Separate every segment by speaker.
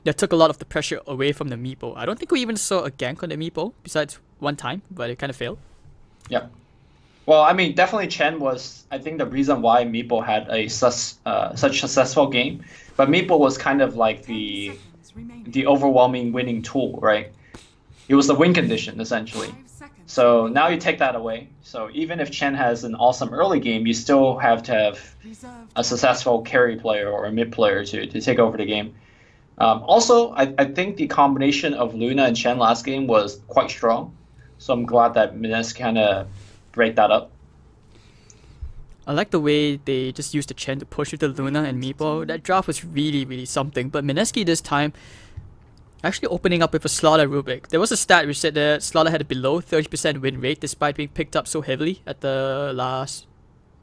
Speaker 1: that took a lot of the pressure away from the Meepo. I don't think we even saw a gank on the Meepo besides one time, but it kind of failed.
Speaker 2: Yeah. Well, I mean, definitely Chen was, I think, the reason why Meepo had a such successful game. But Meepo was kind of like the overwhelming winning tool, right? It was the win condition, essentially. So now you take that away. So even if Chen has an awesome early game, you still have to have a successful carry player or a mid player to take over the game. Also, I think the combination of Luna and Chen last game was quite strong. So I'm glad that Mineski kind of break that up.
Speaker 1: I like the way they just used the Chen to push with the Luna and Meepo. That draft was really something. But Mineski this time actually opening up with a Slaughter Rubik. There was a stat which said that Slaughter had a below 30% win rate despite being picked up so heavily at the last...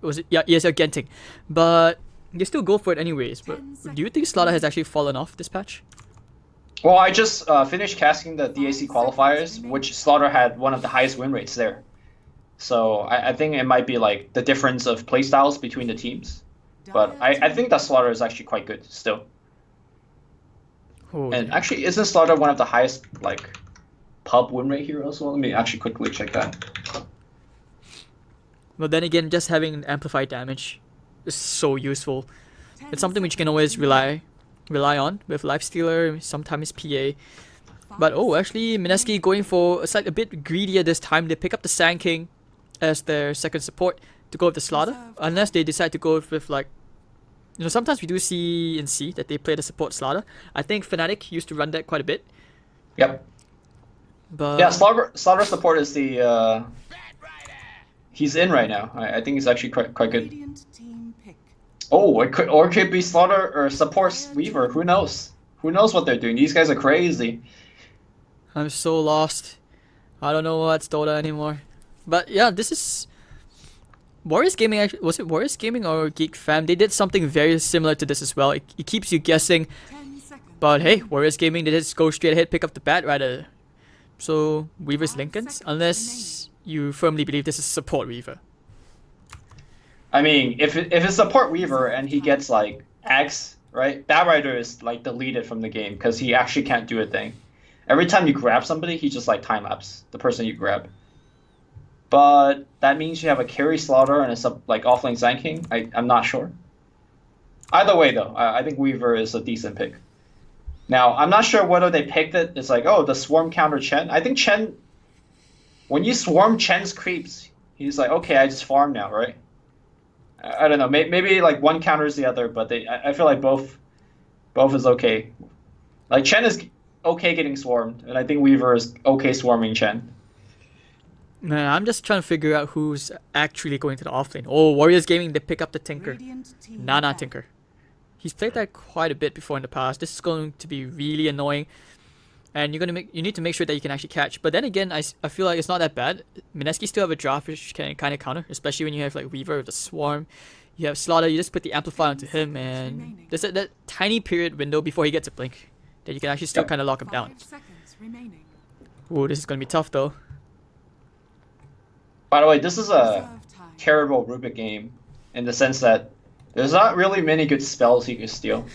Speaker 1: Was it? Yeah, ESL Genting. But they still go for it anyways. But do you think Slaughter has actually fallen off this patch?
Speaker 2: Well, I just finished casting the DAC qualifiers, which Slaughter had one of the highest win rates there. So I think it might be like the difference of playstyles between the teams. But I think that Slaughter is actually quite good still.
Speaker 1: Oh,
Speaker 2: And
Speaker 1: yeah.
Speaker 2: actually, isn't Slaughter one of the highest like pub win rate here as well? Let me actually quickly check that.
Speaker 1: But then again, just having amplified damage is so useful. It's something which you can always rely on with Lifestealer, sometimes PA. But oh, actually, Mineski going for a bit greedier this time. They pick up the Sand King as their second support to go with the Slaughter, unless they decide to go with like, you know, sometimes we do see in C that they play the support Slaughter. I think Fnatic used to run that quite a bit.
Speaker 2: Yep.
Speaker 1: But
Speaker 2: Yeah, Slaughter support is the he's in right now. I think he's actually quite good. Oh, it could be Slaughter or supports Weaver. Who knows? Who knows what they're doing? These guys are crazy.
Speaker 1: I'm so lost. I don't know what's Dota anymore. But yeah, this is Warriors Gaming. Actually, was it Warriors Gaming or Geek Fam? They did something very similar to this as well. It keeps you guessing. But hey, Warriors Gaming, they just go straight ahead, pick up the bat rather. So Weaver's Lincolns, unless you firmly believe this is support Weaver.
Speaker 2: I mean, if it's support Weaver and he gets like Axe, right? Bat Rider is like deleted from the game because he actually can't do a thing. Every time you grab somebody, he just like time lapse the person you grab. But that means you have a carry Slaughter and a like offlane Sand King. I'm not sure. Either way though, I think Weaver is a decent pick. Now I'm not sure whether they picked it. It's like, oh, the swarm counter Chen. I think Chen, when you swarm Chen's creeps, he's like, okay, I just farm now, right? I don't know. Maybe like one counters the other, but I feel like both is okay. Like Chen is okay getting swarmed, and I think Weaver is okay swarming Chen.
Speaker 1: Man, I'm just trying to figure out who's actually going to the offlane. Oh, Warriors Gaming, they pick up the Tinker. Nana Tinker. He's played that quite a bit before in the past. This is going to be really annoying. And you need to make sure that you can actually catch. But then again, I feel like it's not that bad. Mineski still have a draft which can kind of counter, especially when you have like Weaver with the Swarm. You have Slaughter, you just put the Amplifier onto him, and there's that tiny period window before he gets a blink that you can actually still kind of lock him down. Ooh, this is going to be tough though.
Speaker 2: By the way, this is a terrible Rubik game in the sense that there's not really many good spells you can steal.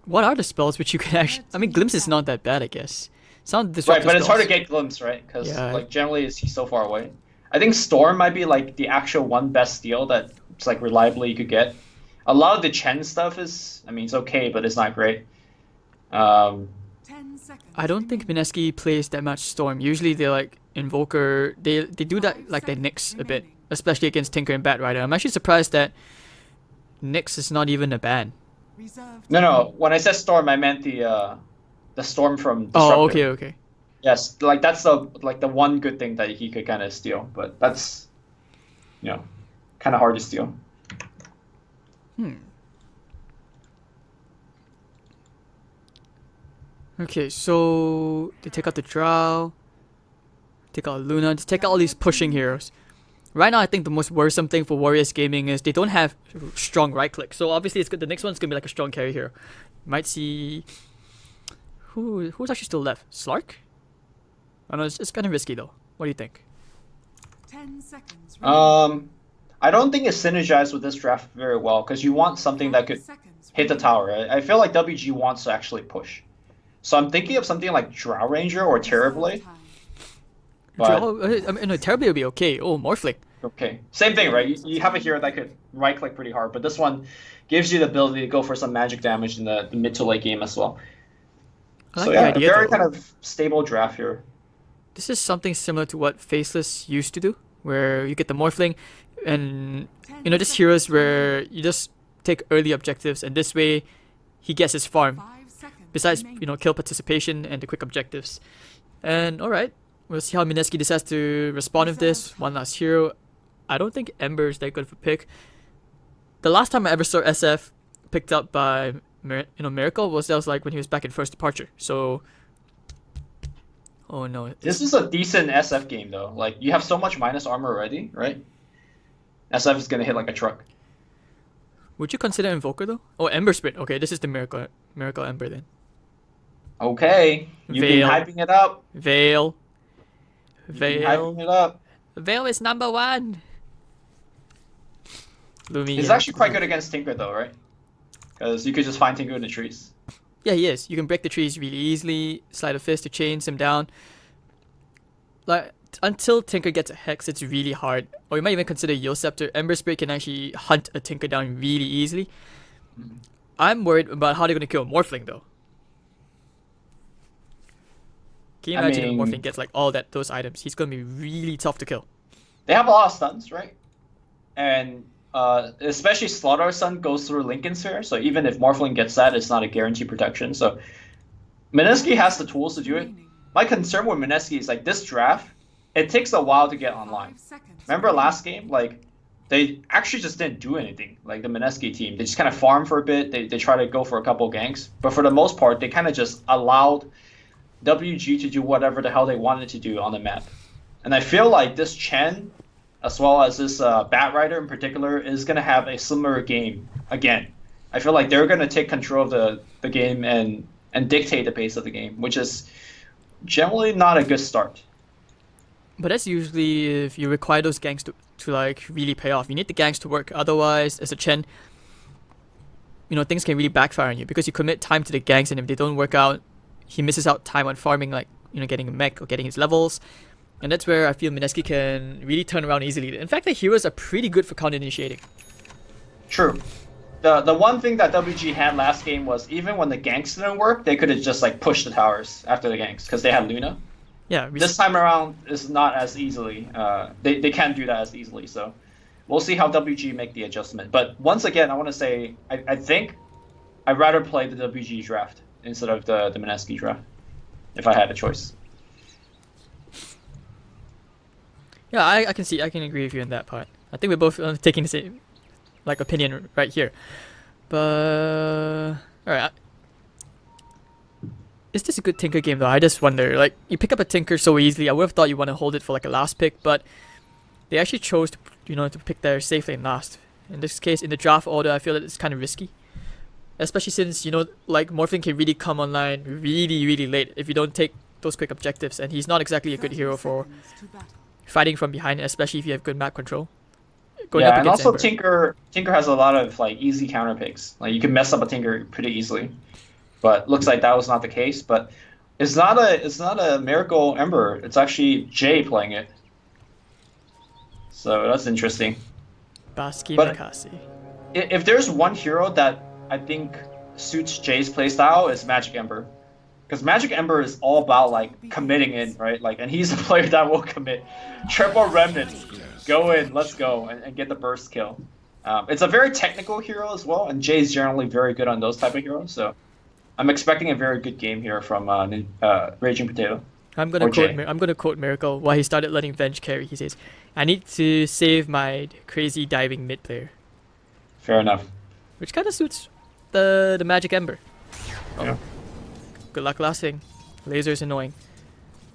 Speaker 1: What are the spells which you can actually... I mean, Glimpse is not that bad, I guess. Some
Speaker 2: Right, but it's hard to get Glimpse, right? Because like generally he's so far away. I think Storm might be like the actual one best steal that's like reliably you could get. A lot of the Chen stuff is, I mean, it's okay, but it's not great.
Speaker 1: I don't think Mineski plays that much Storm. Usually they like Invoker. They do that like they Nyx a bit, especially against Tinker and Bat Rider. I'm actually surprised that Nyx is not even a ban.
Speaker 2: No. When I said Storm, I meant the Storm from Disruptor.
Speaker 1: Oh, okay.
Speaker 2: Yes, like that's the one good thing that he could kind of steal, but that's, you know, kind of hard to steal.
Speaker 1: Okay, so they take out the Drow, take out Luna, take out all these pushing heroes. Right now, I think the most worrisome thing for Warriors Gaming is they don't have strong right click. So obviously, it's good. The next one's gonna be like a strong carry hero. Might see who's actually still left. Slark? I don't know. It's kind of risky though. What do you think?
Speaker 3: 10 seconds.
Speaker 2: I don't think it's synergized with this draft very well because you want something that could hit the tower. I feel like WG wants to actually push. So I'm thinking of something like Drow Ranger or Terrorblade. But
Speaker 1: I mean, no, Terrorblade would be okay. Oh, Morphling.
Speaker 2: okay, same thing, right? You have a hero that could right click pretty hard, but this one gives you the ability to go for some magic damage in the mid to late game as well.
Speaker 1: I like
Speaker 2: So
Speaker 1: the
Speaker 2: yeah,
Speaker 1: idea,
Speaker 2: a very
Speaker 1: though.
Speaker 2: kind of stable draft here.
Speaker 1: This is something similar to what Faceless used to do, where you get the Morphling, and just heroes where you just take early objectives, and this way he gets his farm. Besides, kill participation and the quick objectives. And alright, we'll see how Mineski decides to respond with this. One last hero. I don't think Ember is that good of a pick. The last time I ever saw SF picked up by Miracle was like when he was back in First Departure. So, oh no.
Speaker 2: This is a decent SF game though. Like you have so much minus armor already, right? SF is gonna hit like a truck.
Speaker 1: Would you consider Invoker though? Oh, Ember Spirit. Okay, this is the Miracle Ember then.
Speaker 2: Okay, you've been
Speaker 1: Veil.
Speaker 2: hyping it up.
Speaker 1: Veil.
Speaker 2: You've been hyping it up.
Speaker 1: Veil is number 1. Lumi.
Speaker 2: He's actually quite good against Tinker though, right? Because you could just find Tinker in the trees.
Speaker 1: Yeah, he is. You can break the trees really easily. Slide of Fist to chains him down. Like until Tinker gets a Hex, it's really hard. Or you might even consider Yield Scepter. Ember Spirit can actually hunt a Tinker down really easily. I'm worried about how they're gonna kill Morphling though. Can you imagine if Morphling gets like all those items? He's gonna be really tough to kill.
Speaker 2: They have a lot of stuns, right? And especially Slaughter Sun goes through Lincoln Sphere, so even if Morphling gets that, it's not a guaranteed protection. So Mineski has the tools to do it. My concern with Mineski is like this draft, it takes a while to get online. Remember last game? Like they actually just didn't do anything. Like the Mineski team, they just kind of farm for a bit. They try to go for a couple ganks, but for the most part, they kind of just allowed WG to do whatever the hell they wanted to do on the map. And I feel like this Chen, as well as this Bat Rider in particular, is going to have a similar game again. I feel like they're going to take control of the game and dictate the pace of the game, which is generally not a good start.
Speaker 1: But that's usually if you require those ganks to like really pay off. You need the ganks to work. Otherwise, as a Chen, things can really backfire on you because you commit time to the ganks, and if they don't work out, he misses out time on farming, like getting a mech or getting his levels. And that's where I feel Mineski can really turn around easily. In fact, the heroes are pretty good for counter initiating.
Speaker 2: True. The one thing that WG had last game was even when the ganks didn't work, they could have just like pushed the towers after the ganks because they had Luna.
Speaker 1: Yeah.
Speaker 2: This time around is not as easily. They can't do that as easily. So we'll see how WG make the adjustment. But once again, I want to say I think I'd rather play the WG draft instead of the Mineski draft if I had a choice.
Speaker 1: Yeah, I can agree with you on that part. I think we're both taking the same opinion right here. But alright. Is this a good Tinker game though? I just wonder. Like, you pick up a Tinker so easily. I would have thought you want to hold it for like a last pick, but they actually chose to to pick their safe lane last. In this case, in the draft order, I feel that it's kind of risky. Especially since, like Morphling can really come online really, really late if you don't take those quick objectives, and he's not exactly a good hero for fighting from behind, especially if you have good map control.
Speaker 2: And also Ember. Tinker has a lot of like easy counter picks. Like you can mess up a Tinker pretty easily. But looks like that was not the case. But it's not a Miracle Ember. It's actually Jay playing it. So that's interesting.
Speaker 1: Baski
Speaker 2: But
Speaker 1: Mikasi.
Speaker 2: if there's one hero that I think suits Jay's playstyle, is Magic Ember. Because Magic Ember is all about like committing in, right? Like, and he's a player that will commit. Triple Remnant, go in, let's go, and get the burst kill. It's a very technical hero as well, and Jay's generally very good on those type of heroes. So I'm expecting a very good game here from Raging Potato.
Speaker 1: I'm gonna quote Miracle while he started letting Venge carry. He says, "I need to save my crazy diving mid player,"
Speaker 2: Fair enough.
Speaker 1: which kind of suits the Magic Ember. Oh.
Speaker 2: Yeah.
Speaker 1: Good luck last thing. Laser is annoying.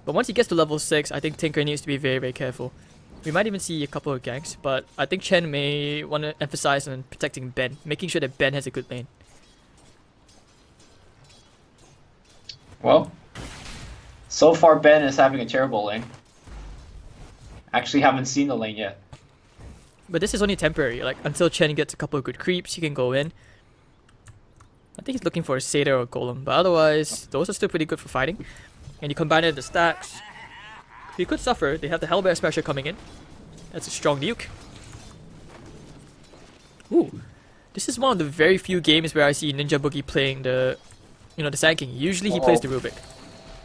Speaker 1: But once he gets to level 6, I think Tinker needs to be very, very careful. We might even see a couple of ganks, but I think Chen may want to emphasize on protecting Ben, making sure that Ben has a good lane.
Speaker 2: Well, so far Ben is having a terrible lane. Actually haven't seen the lane yet.
Speaker 1: But this is only temporary. Like until Chen gets a couple of good creeps, he can go in. I think he's looking for a Satyr or Golem, but otherwise, those are still pretty good for fighting. And you combine it with the stacks, he could suffer. They have the Hellbear Smasher coming in. That's a strong nuke. Ooh, this is one of the very few games where I see Ninja Boogie playing the, the Sand King. Usually he plays the Rubik.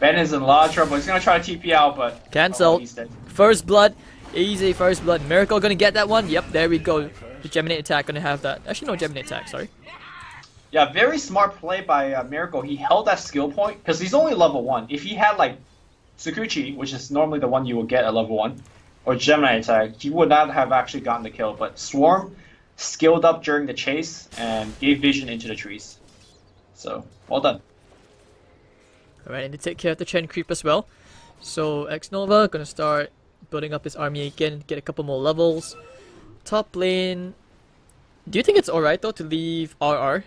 Speaker 2: Ben is in a lot of trouble. He's gonna try to TP out, but
Speaker 1: Cancelled.
Speaker 2: He's dead.
Speaker 1: First blood, easy first blood. Miracle gonna get that one. Yep, there we go. The Geminate attack gonna have that. Actually, no Geminate attack. Sorry.
Speaker 2: Yeah, very smart play by Miracle. He held that skill point because he's only level 1. If he had like Tsukuchi, which is normally the one you will get at level 1, or Gemini attack, he would not have actually gotten the kill. But Swarm skilled up during the chase and gave vision into the trees. So, well done.
Speaker 1: Alright, and to take care of the Chen creep as well. So, X-Nova gonna start building up his army again, get a couple more levels. Top lane. Do you think it's alright though to leave RR?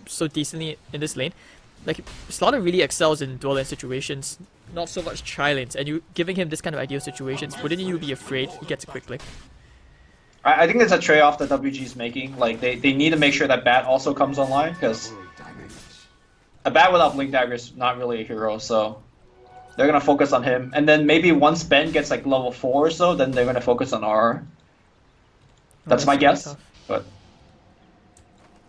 Speaker 1: So decently in this lane? Like, Slaughter really excels in dual lane situations, not so much tri-lanes, and you giving him this kind of ideal situations, wouldn't you be afraid he gets a quick blink?
Speaker 2: I think it's a trade-off that WG is making. Like, they need to make sure that Bat also comes online, because a Bat without Blink Dagger is not really a hero, so they're going to focus on him. And then maybe once Ben gets like level 4 or so, then they're going to focus on RR. That's my guess,
Speaker 1: tough.
Speaker 2: but...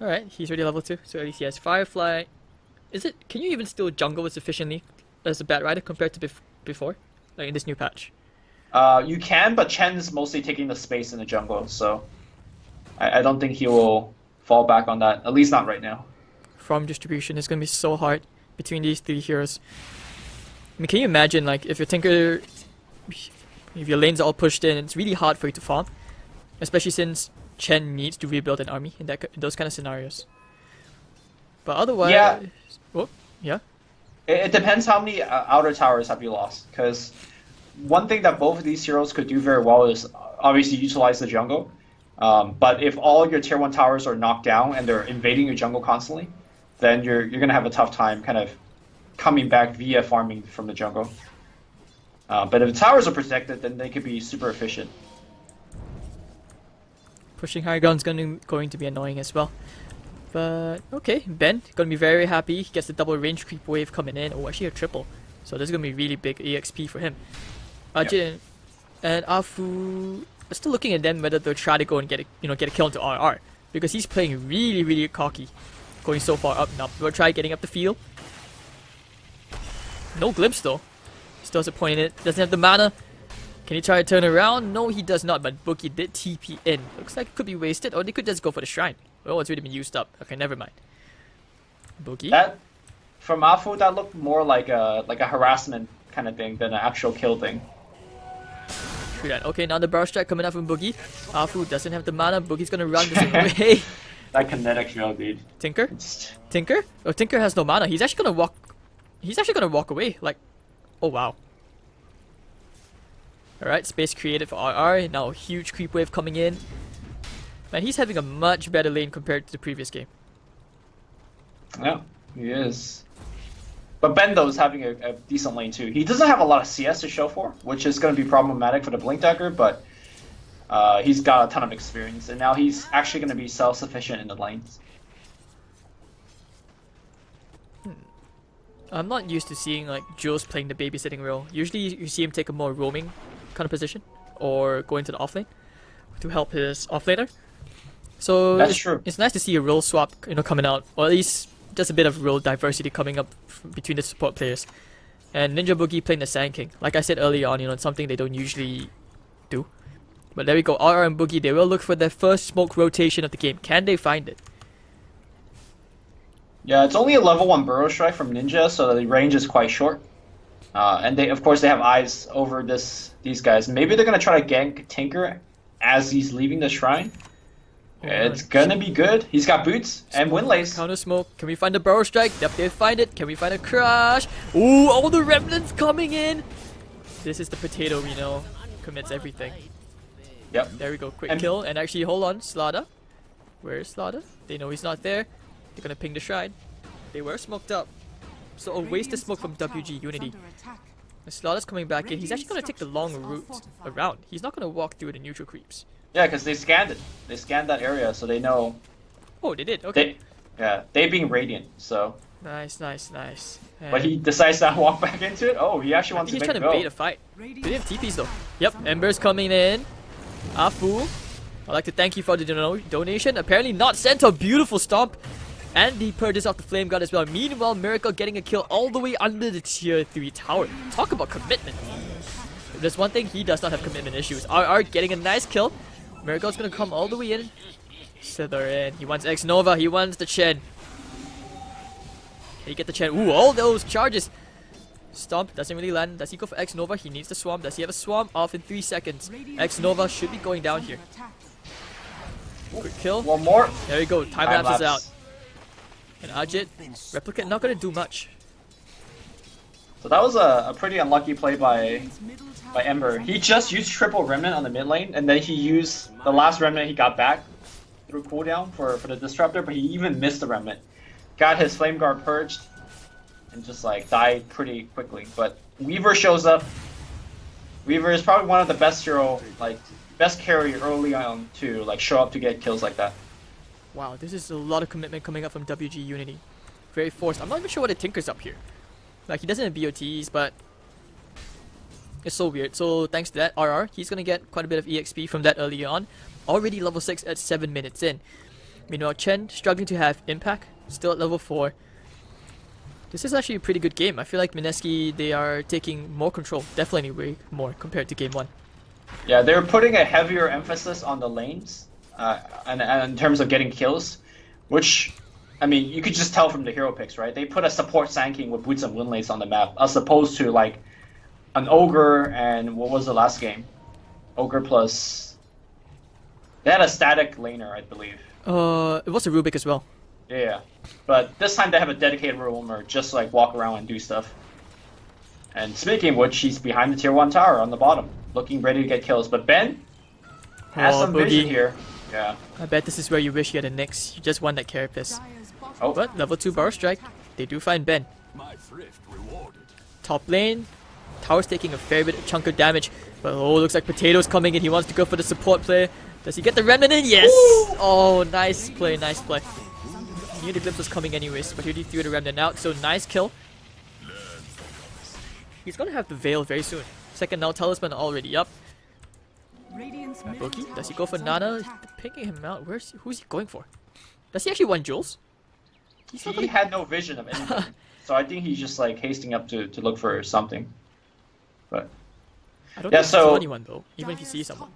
Speaker 1: Alright, he's already level 2, so at least he has Firefly. Can you even still jungle as efficiently as a Bat Rider compared to before? Like in this new patch?
Speaker 2: You can, but Chen's mostly taking the space in the jungle, so I don't think he will fall back on that, at least not right now.
Speaker 1: Farm distribution is going to be so hard between these 3 heroes. I mean, can you imagine, like, if your Tinker, if your lanes are all pushed in, it's really hard for you to farm, especially since Chen needs to rebuild an army in those kind of scenarios. But otherwise,
Speaker 2: yeah.
Speaker 1: Oh, yeah.
Speaker 2: It depends how many outer towers have you lost, because one thing that both of these heroes could do very well is obviously utilize the jungle. But if all your tier 1 towers are knocked down and they're invading your jungle constantly, then you're gonna have a tough time kind of coming back via farming from the jungle. But if the towers are protected, then they could be super efficient.
Speaker 1: Pushing high ground is going to be annoying as well. But okay, Ben gonna be very happy. He gets the double range creep wave coming in. Oh, actually a triple. So this is gonna be really big EXP for him. Ajin and Afu are still looking at them whether they'll try to go and get a kill into RR, because he's playing really cocky, going so far up now. We'll try getting up the field. No glimpse though. Still has a point in it. Doesn't have the mana. Can he try to turn around? No, he does not. But Bookie did TP in. Looks like it could be wasted, or they could just go for the shrine. Oh, it's already been used up. Okay, never mind. Boogie.
Speaker 2: That from Afu, that looked more like a harassment kind of thing than an actual kill thing.
Speaker 1: True that. Okay, now the Barrage Strike coming out from Boogie. Afu doesn't have the mana. Boogie's gonna run this away.
Speaker 2: That kinetic drill, dude.
Speaker 1: Tinker? Tinker? Oh, Tinker has no mana. He's actually gonna walk. He's actually gonna walk away. Like, oh wow. Alright, space created for RR. Now a huge creep wave coming in. Man, he's having a much better lane compared to the previous game.
Speaker 2: Yeah, he is. But Bendo is having a decent lane too. He doesn't have a lot of CS to show for, which is going to be problematic for the Blink Dagger, but he's got a ton of experience, and now he's actually going to be self-sufficient in the lanes.
Speaker 1: I'm not used to seeing like Jules playing the babysitting role. Usually you see him take a more roaming kind of position, or go into the offlane to help his offlaner. So
Speaker 2: that's true.
Speaker 1: It's nice to see a role swap, coming out, or at least just a bit of role diversity coming up between the support players. And Ninja Boogie playing the Sand King. Like I said earlier on, it's something they don't usually do. But there we go. RR and Boogie, they will look for their first smoke rotation of the game. Can they find it?
Speaker 2: Yeah, it's only a level 1 Burrow Strike from Ninja, so the range is quite short. And they, of course, they have eyes over these guys. Maybe they're gonna try to gank Tinker as he's leaving the shrine. It's gonna be good. He's got boots and windlays.
Speaker 1: Counter smoke. Can we find a Burrow Strike? Yep, they find it. Can we find a crush? Ooh, all the remnants coming in. This is the potato we know commits everything.
Speaker 2: Yep.
Speaker 1: There we go. Quick kill. And actually, hold on. Slaughter. Where is Slaughter? They know he's not there. They're gonna ping the shrine. They were smoked up. So a wasted smoke from WG Unity. The Slaughter's coming back in. He's actually going to take the long route around. He's not going to walk through the neutral creeps.
Speaker 2: Yeah, because they scanned it. They scanned that area, so they know.
Speaker 1: Oh, they did. Okay.
Speaker 2: They being Radiant, so.
Speaker 1: Nice.
Speaker 2: But he decides to walk back into it. Oh, he actually wants to
Speaker 1: he's
Speaker 2: make
Speaker 1: trying to bait a fight. They have TPs though. Yep, Ember's coming in. Afu, I'd like to thank you for the donation. Apparently not sent a beautiful stomp. And the purchase of the Flame God as well. Meanwhile, Miracle getting a kill all the way under the tier 3 tower. Talk about commitment. If there's one thing, he does not have commitment issues. RR getting a nice kill. Miracle's gonna come all the way in. Slither in. He wants X Nova. He wants the Chen. Can he get the Chen? Ooh, all those charges. Stomp doesn't really land. Does he go for X Nova? He needs the Swarm. Does he have a Swarm? Off in 3 seconds. X Nova should be going down here. Quick kill.
Speaker 2: One more.
Speaker 1: There we go. Time lapse is out. And Ajit, Replicant not gonna do much.
Speaker 2: So that was a pretty unlucky play by Ember. He just used triple Remnant on the mid lane, and then he used the last Remnant he got back through cooldown for the Disruptor, but he even missed the Remnant. Got his Flame Guard purged, and just like died pretty quickly. But Weaver shows up. Weaver is probably one of the best hero, like best carry early on to like show up to get kills like that.
Speaker 1: Wow, this is a lot of commitment coming up from WG Unity. Very forced. I'm not even sure what the Tinker's up here. Like, he doesn't have BOTs, but it's so weird. So, thanks to that, RR, he's gonna get quite a bit of EXP from that early on. Already level 6 at 7 minutes in. Meanwhile, Chen struggling to have impact, still at level 4. This is actually a pretty good game. I feel like Mineski, they are taking more control. Definitely way more compared to game 1.
Speaker 2: Yeah, they're putting a heavier emphasis on the lanes. And in terms of getting kills, which, I mean, you could just tell from the hero picks, right? They put a support Sand with boots and Windlace on the map, as opposed to like an Ogre and what was the last game? Ogre plus... They had a static laner, I believe.
Speaker 1: It was a Rubik as well.
Speaker 2: Yeah, but this time they have a dedicated roamer, just like walk around and do stuff. And speaking of which, he's behind the tier 1 tower on the bottom, looking ready to get kills. But Ben has some vision here. Yeah.
Speaker 1: I bet this is where you wish you had a Nyx. You just won that carapace.
Speaker 2: Oh,
Speaker 1: But level 2 Burrow Strike, they do find Ben. Top lane, tower's taking a fair bit of chunk of damage. But oh, looks like Potato's coming in. He wants to go for the support play. Does he get the Remnant in? Yes! Ooh! Oh, nice play, nice play. He knew the Glimpse was coming anyways, but he already threw the Remnant out. So nice kill. He's gonna have the Veil very soon. Second now Talisman already up. Bookie, does he go for Nana? Picking him out. Who's he going for? Does he actually want Jules?
Speaker 2: He had no vision of anything. So I think he's just like hasting up to look for something. But
Speaker 1: I don't think he saw anyone though, even if he sees someone.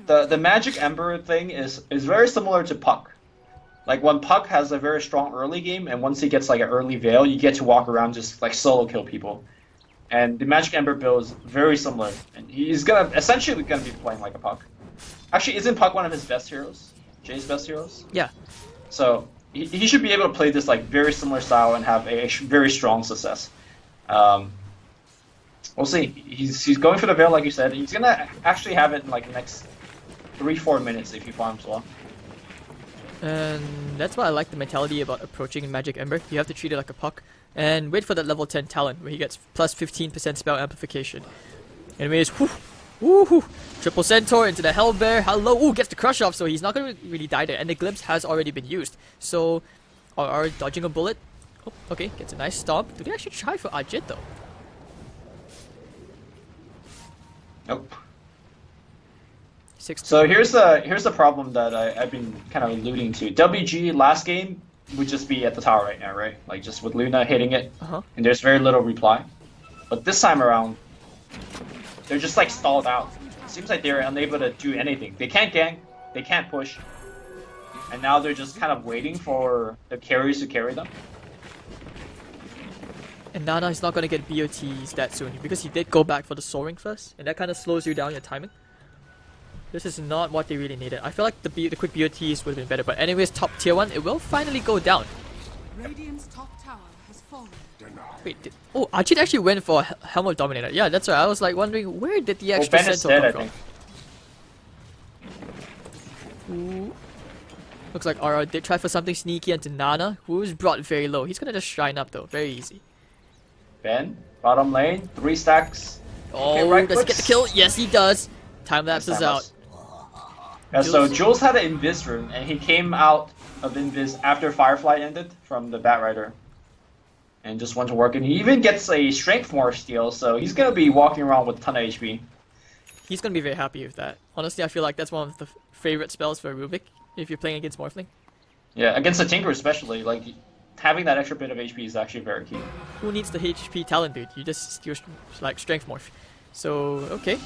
Speaker 2: The Magic Ember thing is very similar to Puck. Like when Puck has a very strong early game, and once he gets like an early Veil, you get to walk around just like solo kill people. And the Magic Ember build is very similar, and he's essentially gonna be playing like a Puck. Actually, isn't Puck one of his best heroes? Jay's best heroes?
Speaker 1: Yeah.
Speaker 2: So he should be able to play this like very similar style and have a very strong success. We'll see. He's going for the Veil, like you said. He's gonna actually have it in like the next 3-4 minutes if he farms well.
Speaker 1: And that's why I like the mentality about approaching Magic Ember. You have to treat it like a Puck. And wait for that level 10 talent where he gets plus 15% spell amplification. Anyways, woohoo! Triple Centaur into the Hellbear. Hello! Ooh, gets the crush off, so he's not gonna really die there. And the Glimpse has already been used. So, are dodging a bullet. Oh, okay, gets a nice stomp. Do they actually try for Ajit though?
Speaker 2: Nope.
Speaker 1: 6
Speaker 2: so here's the problem that I've been kind of alluding to. WG last game would just be at the tower right now, right? Like just with Luna hitting it, and there's very little reply. But this time around, they're just like stalled out. It seems like they're unable to do anything. They can't gank, they can't push, and now they're just kind of waiting for the carries to carry them.
Speaker 1: And Nana is not going to get BOTs that soon because he did go back for the soaring first, and that kind of slows you down your timing. This is not what they really needed. I feel like the quick BOTs would have been better, but anyways, top tier 1, it will finally go down.
Speaker 3: Radiant's top tower has fallen.
Speaker 1: Wait, oh, Ajit actually went for Helm of Dominator. Yeah, that's right. I was like wondering where did the extra Centaur come from? Ooh. Looks like RR did try for something sneaky onto Nana, who's brought very low. He's gonna just shrine up though, very easy.
Speaker 2: Ben, bottom lane, 3 stacks.
Speaker 1: Oh,
Speaker 2: Okay, right
Speaker 1: does he get the
Speaker 2: clicks.
Speaker 1: kill? Yes, he does. Time lapse is out.
Speaker 2: Yeah, so
Speaker 1: Jules-
Speaker 2: Jules had an Invis rune, and he came out of Invis after Firefly ended from the Batrider. And just went to work, and he even gets a Strength Morph steal, so he's gonna be walking around with a ton of HP.
Speaker 1: He's gonna be very happy with that. Honestly, I feel like that's one of the favorite spells for Rubik if you're playing against Morphling.
Speaker 2: Yeah, against the Tinker especially, like, having that extra bit of HP is actually very key.
Speaker 1: Who needs the HP talent, dude? You just steal like Strength Morph. So, okay.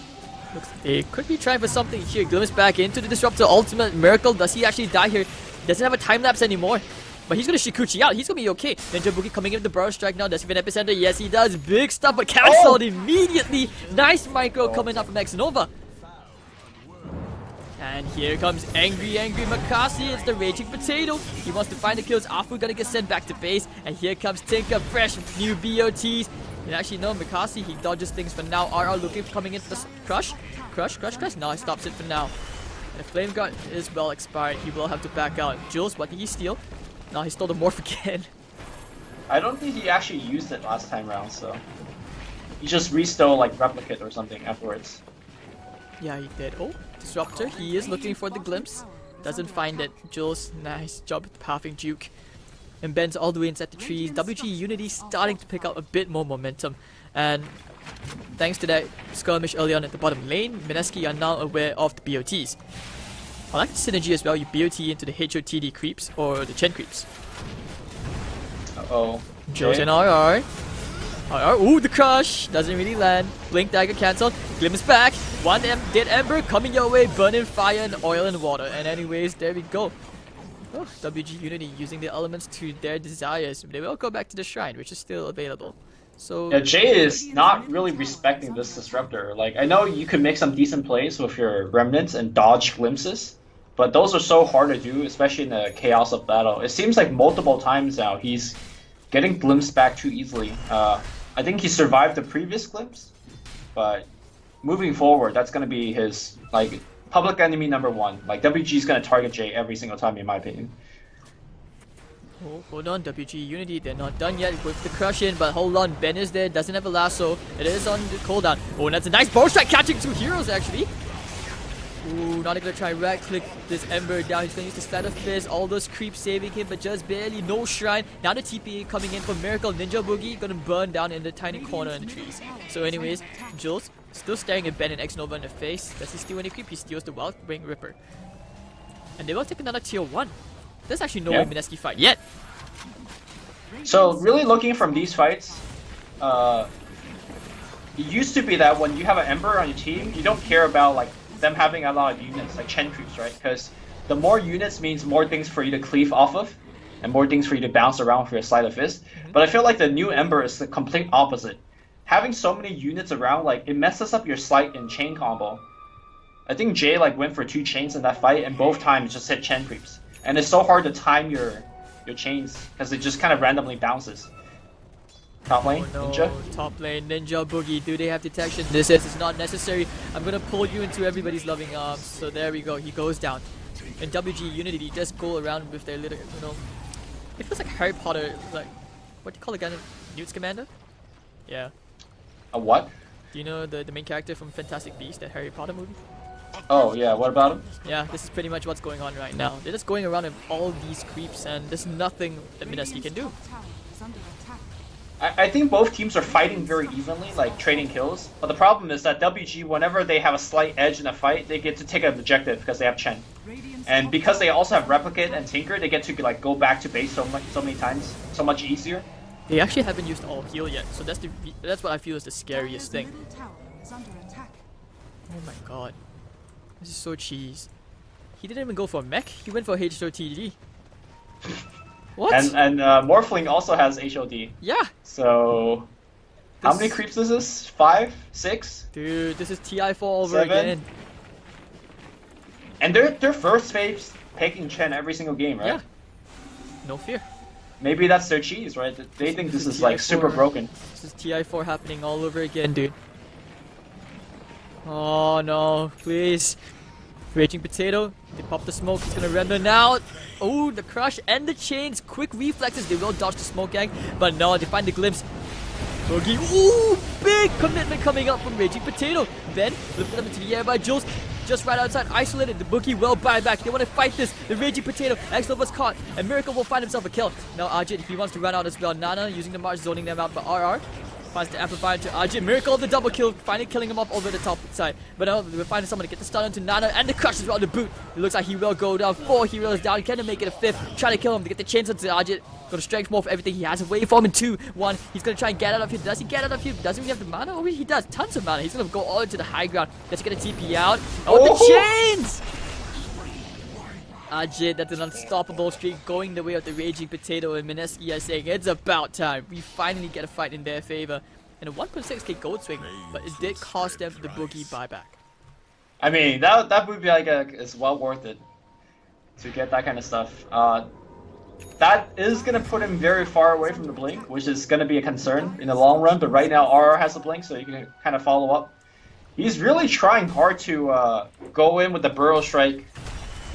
Speaker 1: Looks like they could be trying for something here. Glimpse back into the Disruptor Ultimate Miracle. Does he actually die here? Doesn't have a time lapse anymore. But he's gonna Shikuchi out. He's gonna be okay. Ninja Boogie coming in with the Burrow Strike now. Does he have an Epicenter? Yes, he does. Big stuff, but cancelled immediately. Nice micro coming up from X Nova. And here comes Angry Makasi. It's the Raging Potato. He wants to find the kills. Afu gonna get sent back to base. And here comes Tinker, fresh new BOTs. And actually, no, Makasi, he dodges things for now. RR looking coming into the crush. Crush. No, he stops it for now. And the Flame Guard is well expired. He will have to back out. Jules, what did he steal? No, he stole the Morph again.
Speaker 2: I don't think he actually used it last time round, so... He just restole, like, Replicate or something afterwards.
Speaker 1: Yeah, he did. Oh, Disruptor. He is looking for the glimpse. Doesn't find it. Jules, nice job with pathing Juke. And Ben's all the way inside the trees. WG Unity starting to pick up a bit more momentum. And thanks to that skirmish early on at the bottom lane, Mineski are now aware of the BOTs. I like the synergy as well. You BOT into the HOTD creeps or the Chen creeps.
Speaker 2: Uh-oh.
Speaker 1: Jules and RR. Ooh, the crush! Doesn't really land. Blink dagger cancelled. Glimpse back. One dead ember coming your way. Burning fire and oil and water. And anyways, there we go. Oh, WG Unity using the elements to their desires. They will go back to the shrine, which is still available. So
Speaker 2: Yeah, Jay is not really respecting this Disruptor. Like, I know you could make some decent plays with your Remnants and dodge glimpses, but those are so hard to do, especially in the chaos of battle. It seems like multiple times now he's getting glimpsed back too easily. I think he survived the previous glimpse, but moving forward, that's going to be his, like, public enemy number 1. Like, WG is going to target Jay every single time, in my opinion.
Speaker 1: oh, hold on, WG Unity, they're not done yet with the crush in, but hold on, Ben is there, doesn't have a lasso, it is on the cooldown. Oh, and that's a nice bow strike catching 2 heroes actually. Ooh, not gonna try right click this Ember down. He's gonna use the Splatter Fizz. All those creeps saving him, but just barely. No Shrine. Now the TPA coming in for Miracle. Ninja Boogie gonna burn down in the tiny corner in the trees. So anyways, Jules still staring at Ben and X Nova in the face. Does he steal any creep? He steals the Wild Wing Ripper. And they will take another tier 1. There's actually no way Mineski fight yet.
Speaker 2: So really looking from these fights, it used to be that when you have an Ember on your team, you don't care about like them having a lot of units, like Chen creeps, right? Because the more units means more things for you to cleave off of, and more things for you to bounce around for your Sleight of Fist. But I feel like the new Ember is the complete opposite. Having so many units around, like, it messes up your Sleight and Chain combo. I think Jay like went for 2 chains in that fight, and both times just hit Chen creeps. And it's so hard to time your chains, because it just kind of randomly bounces. Top lane,
Speaker 1: Oh no,
Speaker 2: Ninja.
Speaker 1: top lane, Ninja Boogie. Do they have detection? This is not necessary. I'm gonna pull you into everybody's loving arms. So there we go. He goes down. In WG Unity, just go around with their little, you know. It feels like Harry Potter, like, what do you call the guy? Newt Scamander? Yeah.
Speaker 2: A what?
Speaker 1: Do you know the main character from Fantastic Beasts, that Harry Potter movie?
Speaker 2: Oh yeah, what about him?
Speaker 1: Yeah, this is pretty much what's going on right now. They're just going around with all these creeps, and there's nothing that Mineski can do.
Speaker 2: I think both teams are fighting very evenly, like trading kills. But the problem is that WG, whenever they have a slight edge in a fight, they get to take an objective because they have Chen. And because they also have Replicate and Tinker, they get to like go back to base so many times, so much easier.
Speaker 1: They actually haven't used all heal yet, so that's what I feel is the scariest thing. Oh my god. This is so cheese. He didn't even go for mech, he went for HOTD. What?
Speaker 2: And Morphling also has HOD.
Speaker 1: Yeah!
Speaker 2: So how many creeps is this? 5? 6?
Speaker 1: Dude, this is TI4 over
Speaker 2: 7?
Speaker 1: again.
Speaker 2: And they're first phase picking Chen every single game, right?
Speaker 1: Yeah. No fear.
Speaker 2: Maybe that's their cheese, right? They think this is like super
Speaker 1: TI4.
Speaker 2: broken.
Speaker 1: This is TI4 happening all over again, dude. Oh no, please. Raging Potato, they pop the smoke, he's gonna render now. Oh, the crush and the chains, quick reflexes, they will dodge the smoke gang, but no, they find the glimpse. Boogie, ooh, big commitment coming up from Raging Potato. Ben lifted up into the air by Jules. Just right outside, isolated. The Boogie will buy back. They want to fight this. The Raging Potato. X-Love was caught. And Miracle will find himself a kill. Now Ajit, he wants to run out as well. Nana using the Mars, zoning them out. But RR finds the amplifier to Ajit. Miracle of the double kill. Finally killing him off over the top side. But now we're finding someone to get the stun onto Nana. And the crush as well to boot. It looks like he will go down. 4 heroes down. Can he make it a 5th? Try to kill him to get the chains onto Ajit. Gonna strength more for everything he has. Away from in 2, 1. He's gonna try and get out of here. Does he get out of here? Doesn't he have the mana? Oh, he does. Tons of mana. He's gonna go all into the high ground. Does he get a TP out? Oh, the chains! Ajit, that's an unstoppable streak going the way of the Raging Potato, and Mineski are saying it's about time. We finally get a fight in their favor. And a 1.6k gold swing, but it did cost them the Boogie buyback.
Speaker 2: I mean, that would be like it's well worth it to get that kind of stuff. That is going to put him very far away from the blink, which is going to be a concern in the long run. But right now, RR has the blink, so you can kind of follow up. He's really trying hard to go in with the Burrow Strike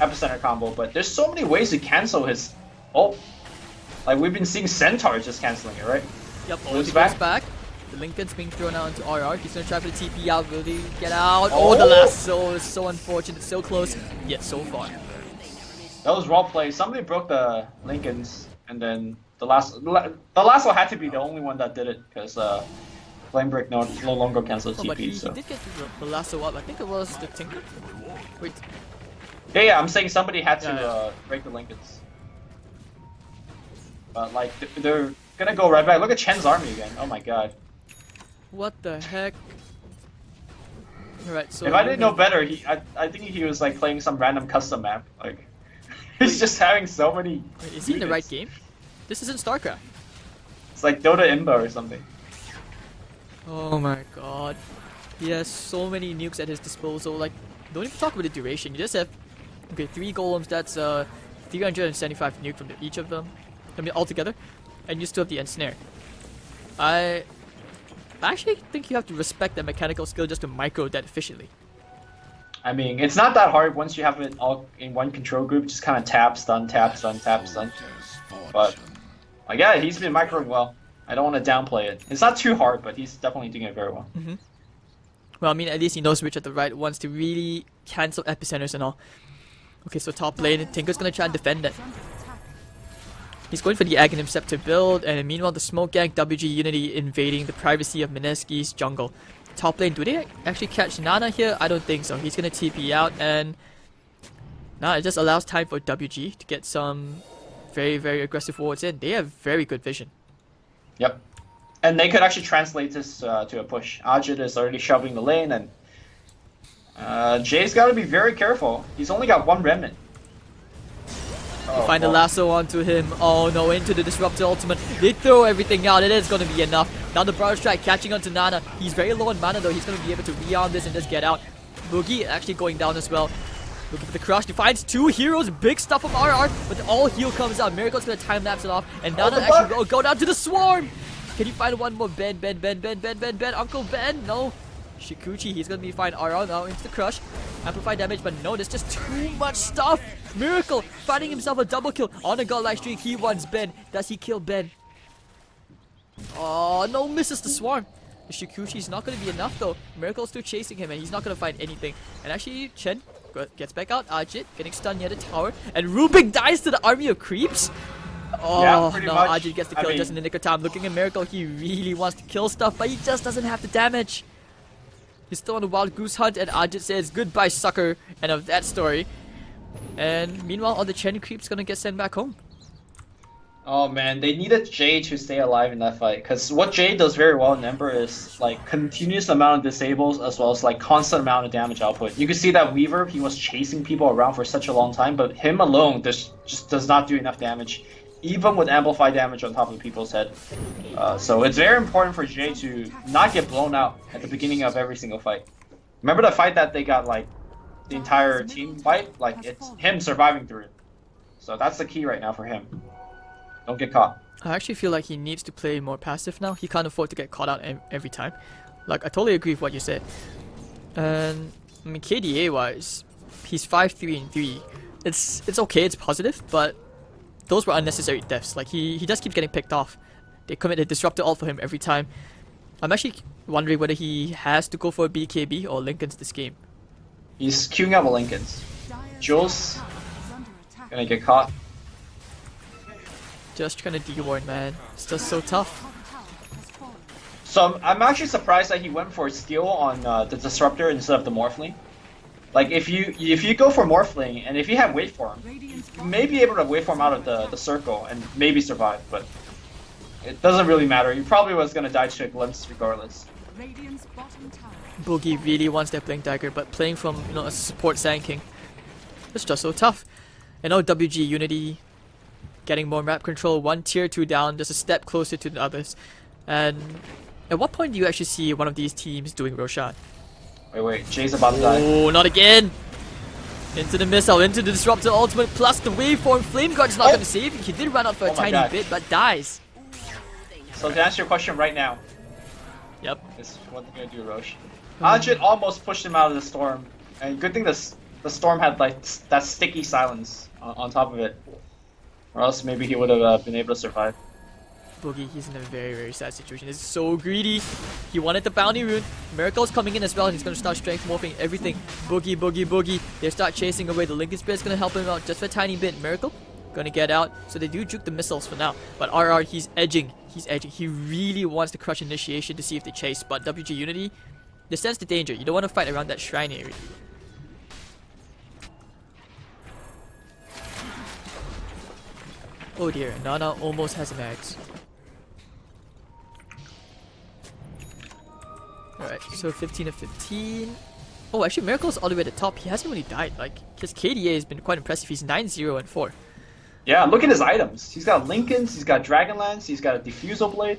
Speaker 2: Epicenter combo, but there's so many ways to cancel his ult. Like, we've been seeing Centaurs just canceling it, right?
Speaker 1: Yep, ult goes back. The Lincoln's being thrown out into RR. He's going to try for the TP out. Will he get out? Oh, the last soul is so unfortunate. So close, yet so far.
Speaker 2: That was well played. Somebody broke the Lincolns, and then the last one had to be the only one that did it, because Flame Break no longer cancels TP.
Speaker 1: But he
Speaker 2: so.
Speaker 1: did get the lasso up. I think it was the Tinker. Wait.
Speaker 2: Yeah, I'm saying somebody had to break the Lincolns. But like, they're gonna go right back. Look at Chen's army again. Oh my god.
Speaker 1: What the heck? Alright, so...
Speaker 2: If I didn't know better, I think he was like playing some random custom map. Like, he's just having so many...
Speaker 1: Wait, is he in the right game? This isn't StarCraft.
Speaker 2: It's like Dota Imba or something.
Speaker 1: Oh my god. He has so many nukes at his disposal. Like, don't even talk about the duration. You just have... Okay, 3 golems, that's 375 nuke from each of them. I mean, altogether. And you still have the ensnare. I actually think you have to respect that mechanical skill just to micro that efficiently.
Speaker 2: I mean, it's not that hard once you have it all in one control group. Just kind of tap, stun, tap, stun, tap, stun. But, like, yeah, he's been microing well. I don't want to downplay it. It's not too hard, but he's definitely doing it very well.
Speaker 1: Well, I mean, at least he knows which are the right ones to really cancel epicenters and all. Okay, so top lane, Tinker's gonna try and defend it. He's going for the Aghanim Scepter build, and meanwhile the Smoke Gang WG Unity invading the privacy of Mineski's jungle. Top lane, do they actually catch Nana here? I don't think so. He's gonna TP out, and now it just allows time for WG to get some very, very aggressive wards in. They have very good vision.
Speaker 2: Yep. And they could actually translate this to a push. Ajit is already shoving the lane, and Jay's got to be very careful. He's only got 1 remnant.
Speaker 1: Find the lasso onto him. Oh no, into the Disruptor ultimate. They throw everything out. It is going to be enough. Now the Barrage Strike catching onto Nana. He's very low on mana though. He's going to be able to rearm this and just get out. Boogie actually going down as well. Looking for the crush. He finds 2 heroes. Big stuff from RR. But the all heal comes out. Miracle's going to time lapse it off. And Nana actually will go down to the Swarm. Can you find one more? Ben. Uncle Ben. No. Shikuchi, he's gonna be fine. RR now into the crush. Amplify damage, but no, there's just too much stuff. Miracle finding himself a double kill on a godlike streak. He wants Ben. Does he kill Ben? Oh no, misses the swarm. The Shikuchi's not gonna be enough though. Miracle's still chasing him and he's not gonna find anything. And actually, Chen gets back out. Ajit getting stunned near the tower. And Rubik dies to the army of creeps. Oh
Speaker 2: yeah,
Speaker 1: no,
Speaker 2: much.
Speaker 1: Ajit gets the kill just in the nick of time. Looking at Miracle, he really wants to kill stuff, but he just doesn't have the damage. He's still on the wild goose hunt, and Ajit says goodbye, sucker. End of that story. And meanwhile, all the Chen creeps gonna get sent back home.
Speaker 2: Oh man, they needed Jay to stay alive in that fight, because what Jay does very well in Ember is like continuous amount of disables as well as like constant amount of damage output. You can see that Weaver, he was chasing people around for such a long time, but him alone just does not do enough damage, even with amplified damage on top of people's head. So it's very important for Jay to not get blown out at the beginning of every single fight. Remember the fight that they got like the entire team fight? Like it's him surviving through it. So that's the key right now for him. Don't get caught.
Speaker 1: I actually feel like he needs to play more passive now. He can't afford to get caught out every time. Like, I totally agree with what you said. And, I mean, KDA wise, he's 5-3-3. It's okay, it's positive, but those were unnecessary deaths. Like, he just keeps getting picked off. They commit a Disruptor ult for him every time. I'm actually wondering whether he has to go for a BKB or Lincoln's this game.
Speaker 2: He's queuing up a Lincoln's.
Speaker 3: Dire's
Speaker 2: Jules
Speaker 3: top tower is under attack.
Speaker 2: gonna get caught.
Speaker 1: Just trying to D-ward, man. It's just so tough.
Speaker 3: Top tower has fallen.
Speaker 2: So I'm actually surprised that he went for steal on the disruptor instead of the morphling. Like if you go for morphling and if you have waveform,
Speaker 3: Radiant's
Speaker 2: you
Speaker 3: bottom
Speaker 2: may be able to waveform out of the circle and maybe survive, but it doesn't really matter. You probably was gonna die to a glimpse regardless.
Speaker 3: Radiant's bottom tower.
Speaker 1: Boogie really wants that Blink Dagger, but playing from, you know, a support Sand King, it's just so tough. And now WG Unity getting more map control, one tier 2 down, just a step closer to the others. And at what point do you actually see one of these teams doing Roshan?
Speaker 2: Wait, Jay's about to die.
Speaker 1: Oh, not again! Into the missile, into the disruptor ultimate, plus the waveform. Flame Guard's not
Speaker 2: Oh.
Speaker 1: gonna save. He did run out for a
Speaker 2: Oh my
Speaker 1: tiny
Speaker 2: God.
Speaker 1: bit, but dies.
Speaker 2: So to answer your question right now,
Speaker 1: Yep.
Speaker 2: is what they're gonna do, Roche. Ajit almost pushed him out of the storm, and good thing the storm had like that sticky silence on top of it, or else maybe he would have been able to survive.
Speaker 1: Boogie, he's in a very, very sad situation. He's so greedy. He wanted the bounty rune. Miracle's coming in as well. He's gonna start strength morphing everything. Boogie, Boogie, Boogie. They start chasing away. The Lincoln Spirit's gonna help him out just for a tiny bit. Miracle gonna get out. So they do juke the missiles for now. But RR, he's edging. He's edging. He really wants to crush initiation to see if they chase. But WG Unity, they sense the danger. You don't want to fight around that shrine area. Oh dear, Nana almost has an axe. Alright, so 15 of 15. Oh, actually, Miracle's all the way at the top. He hasn't really died. Like, his KDA has been quite impressive. He's 9-0 and 4.
Speaker 2: Yeah, look at his items. He's got Lincolns, he's got Dragonlance, he's got a Diffusal Blade.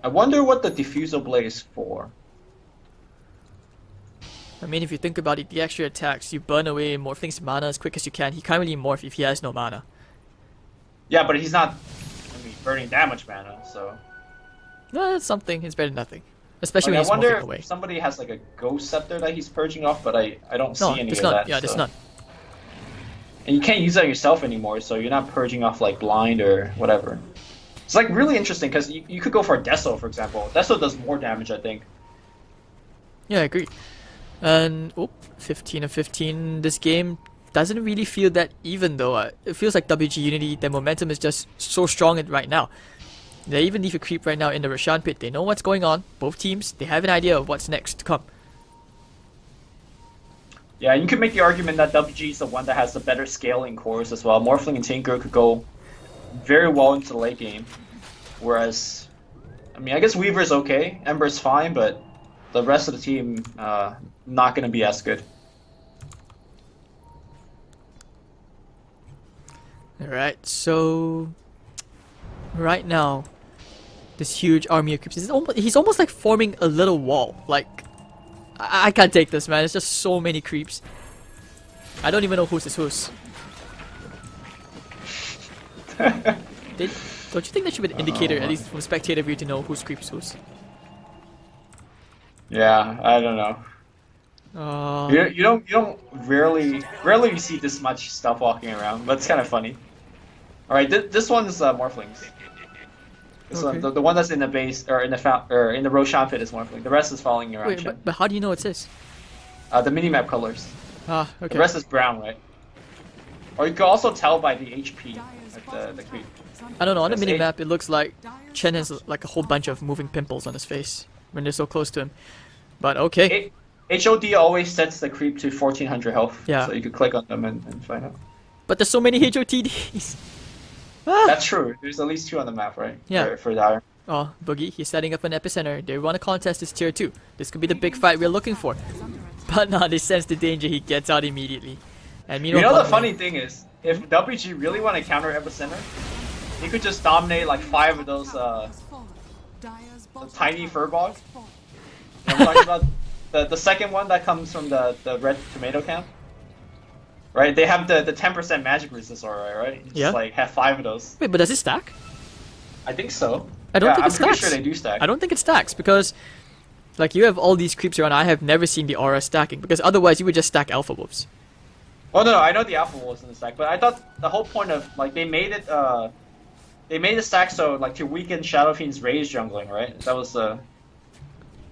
Speaker 2: I wonder what the Diffusal Blade is for.
Speaker 1: I mean, if you think about it, the extra attacks, you burn away Morphling's mana as quick as you can. He can't really morph if he has no mana.
Speaker 2: Yeah, but he's not, burning that much mana, so...
Speaker 1: No, that's something. It's better than nothing. Especially
Speaker 2: Like, I
Speaker 1: when he's morphing
Speaker 2: wonder
Speaker 1: away.
Speaker 2: if somebody has like a Ghost Scepter that he's purging off, but I don't
Speaker 1: No,
Speaker 2: see any
Speaker 1: there's
Speaker 2: of
Speaker 1: none.
Speaker 2: that.
Speaker 1: Yeah, there's
Speaker 2: so.
Speaker 1: none.
Speaker 2: And you can't use that yourself anymore, so you're not purging off like blind or whatever. It's like really interesting because you could go for a Deso, for example. Deso does more damage, I think.
Speaker 1: Yeah, I agree. And, 15 of 15. This game doesn't really feel that even though. It feels like WG Unity, their momentum is just so strong right now. They even leave a creep right now in the Roshan pit. They know what's going on. Both teams, they have an idea of what's next to come.
Speaker 2: Yeah, and you could make the argument that WG is the one that has the better scaling cores as well. Morphling and Tinker could go very well into the late game. Whereas, I guess Weaver's okay, Ember's fine, but the rest of the team, not going to be as good.
Speaker 1: Alright, so right now, this huge army of creeps, he's almost like forming a little wall. Like, I can't take this, man. It's just so many creeps. I don't even know who's is who's. Don't you think there should be an indicator, at least from spectator view, to know who's creeps who's?
Speaker 2: Yeah, I don't know. You don't rarely you see this much stuff walking around, but it's kind of funny. All right, this one's Morphlings. This
Speaker 1: Okay.
Speaker 2: one, the one that's in the base or in the Roshan pit is Morphling. The rest is following around.
Speaker 1: Wait, but how do you know it's his?
Speaker 2: The minimap colors.
Speaker 1: Ah, okay.
Speaker 2: The rest is brown, right? Or you can also tell by the HP, like the creep.
Speaker 1: I don't know, on the
Speaker 2: That's eight.
Speaker 1: minimap it looks like
Speaker 3: Dire's
Speaker 1: Chen has like a whole bunch of moving pimples on his face when they're so close to him. But okay.
Speaker 2: HOD always sets the creep to 1400 health.
Speaker 1: Yeah.
Speaker 2: So you could click on them and find out.
Speaker 1: But there's so many HOTDs. Ah!
Speaker 2: That's true. There's at least 2 on the map, right?
Speaker 1: Yeah.
Speaker 2: For Dire.
Speaker 1: Oh, Boogie, he's setting up an epicenter. They want to contest this tier 2. This could be the big fight we're looking for. But no, they sense the danger, he gets out immediately. And
Speaker 2: You know the funny thing is, if WG really want to counter epicenter, he could just dominate like 5 of those tiny furbolgs. I'm talking about the second one that comes from the red tomato camp. Right? They have the 10% magic resist alright, right? You just
Speaker 1: Yeah.
Speaker 2: like have 5 of those.
Speaker 1: Wait, but does it stack?
Speaker 2: I think so.
Speaker 1: I don't think
Speaker 2: I'm
Speaker 1: it
Speaker 2: pretty
Speaker 1: stacks.
Speaker 2: sure they do stack.
Speaker 1: I don't think it stacks because, like, you have all these creeps around. I have never seen the aura stacking because otherwise you would just stack alpha wolves.
Speaker 2: Oh no, I know the alpha was in the stack, but I thought the whole point of like they made it they made the stack so like to weaken Shadow Fiend's Rage jungling, right? That was the.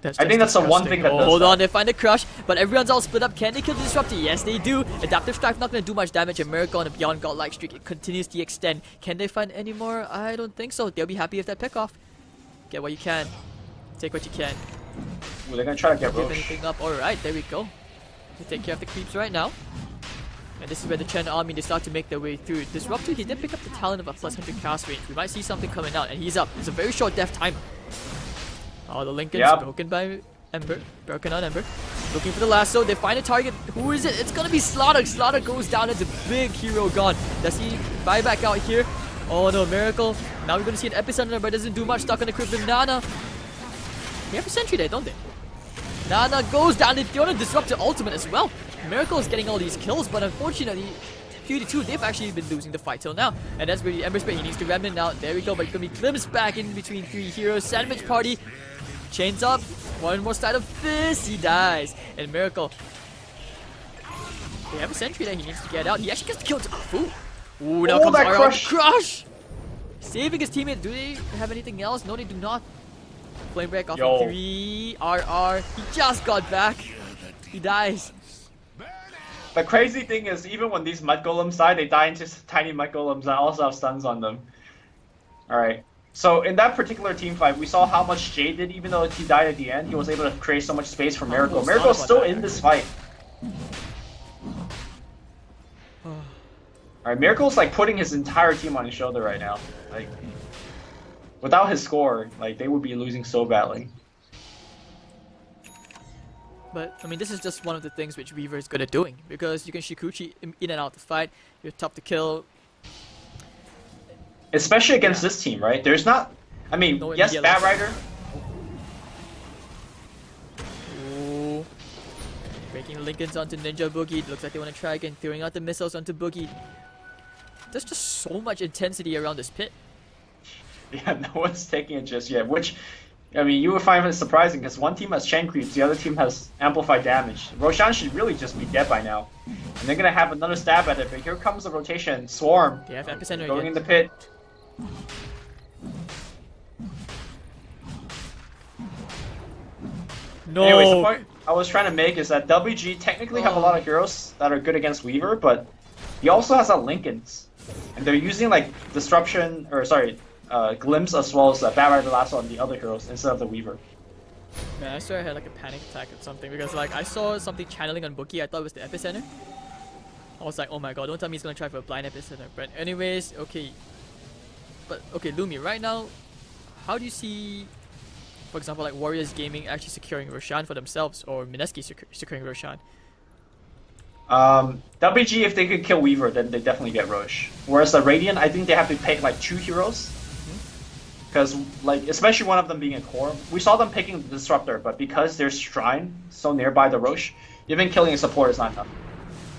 Speaker 2: I think that's the one thing that does
Speaker 1: hold
Speaker 2: that.
Speaker 1: on, they find the crush, but everyone's all split up. Can they kill the Disruptor? Yes, they do. Adaptive Strike not going to do much damage. A Miracle on a Beyond Godlike streak, it continues to extend. Can they find any more? I don't think so. They'll be happy with that pick off. Get what you can. Take what you can.
Speaker 2: Ooh, they're going to try to get
Speaker 1: Give
Speaker 2: Roche.
Speaker 1: anything up. Alright, there we go. They take care of the creeps right now. And this is where the Chen army, they start to make their way through. Disruptor, he did pick up the talent of a plus 100 cast range. We might see something coming out, and he's up. It's a very short death time. Oh, the Lincoln's broken by Ember. Broken on Ember. Looking for the lasso. They find a target. Who is it? It's gonna be Slaughter. Slaughter goes down. It's a big hero gone. Does he buy back out here? Oh no, Miracle. Now we're gonna see an Epicenter, but it doesn't do much. Stuck on the crypt with Nana. They have a sentry there, don't they? Nana goes down. They throw a Disruptor ultimate as well. Miracle is getting all these kills, but unfortunately, Fury2, they've actually been losing the fight till now. And that's where the Ember Spray, he needs to remnant now. There we go, but it's gonna be glimpsed back in between three heroes. Sandwich Party. Chains up. One more side of this. He dies. And Miracle. They have a sentry there. He needs to get out. He actually gets killed. Ooh, now comes
Speaker 2: that
Speaker 1: Aura.
Speaker 2: crush.
Speaker 1: Saving his teammate. Do they have anything else? No, they do not. Flame break off
Speaker 2: Yo.
Speaker 1: of 3. RR. He just got back. He dies.
Speaker 2: The crazy thing is, even when these mud golems die, they die into tiny mud golems that also have stuns on them. Alright. So in that particular team fight, we saw how much Jade did. Even though he died at the end, he was able to create so much space for Miracle. Miracle's still in this fight. Alright, Miracle's like putting his entire team on his shoulder right now. Like, without his score, like they would be losing so badly.
Speaker 1: But, I mean, this is just one of the things which Weaver is good at doing. Because you can Shikuchi in and out the fight. You're tough to kill.
Speaker 2: Especially against this team, right? There's not... I mean,
Speaker 1: No
Speaker 2: yes,
Speaker 1: immediate
Speaker 2: Bat
Speaker 1: left.
Speaker 2: Rider.
Speaker 1: Ooh. Breaking Lincolns onto Ninja Boogie. Looks like they want to try again. Throwing out the missiles onto Boogie. There's just so much intensity around this pit.
Speaker 2: Yeah, no one's taking it just yet. Which, I mean, you would find it surprising because one team has Chain Creeps, the other team has Amplified Damage. Roshan should really just be dead by now. And they're going to have another stab at it, but here comes the rotation. Swarm.
Speaker 1: They have Epicenter
Speaker 2: Going
Speaker 1: again.
Speaker 2: in the pit.
Speaker 1: No!
Speaker 2: Anyways, the point I was trying to make is that WG technically have a lot of heroes that are good against Weaver, but he also has a Lincolns. And they're using like Disruption, or sorry, Glimpse as well as Bat Rider Lasso on the other heroes instead of the Weaver.
Speaker 1: Man, I swear I had like a panic attack or something because like I saw something channeling on Bookie. I thought it was the Epicenter. I was like, oh my god, don't tell me he's gonna try for a blind Epicenter. But anyways, okay. But okay, Lumi, right now, how do you see, for example, like Warriors Gaming actually securing Roshan for themselves, or Mineski securing Roshan?
Speaker 2: WG, if they could kill Weaver, then they definitely get Roche. Whereas the Radiant, I think they have to pick like 2 heroes. Because, like, especially one of them being a core. We saw them picking the Disruptor, but because there's Shrine so nearby the Roche, even killing a support is not enough.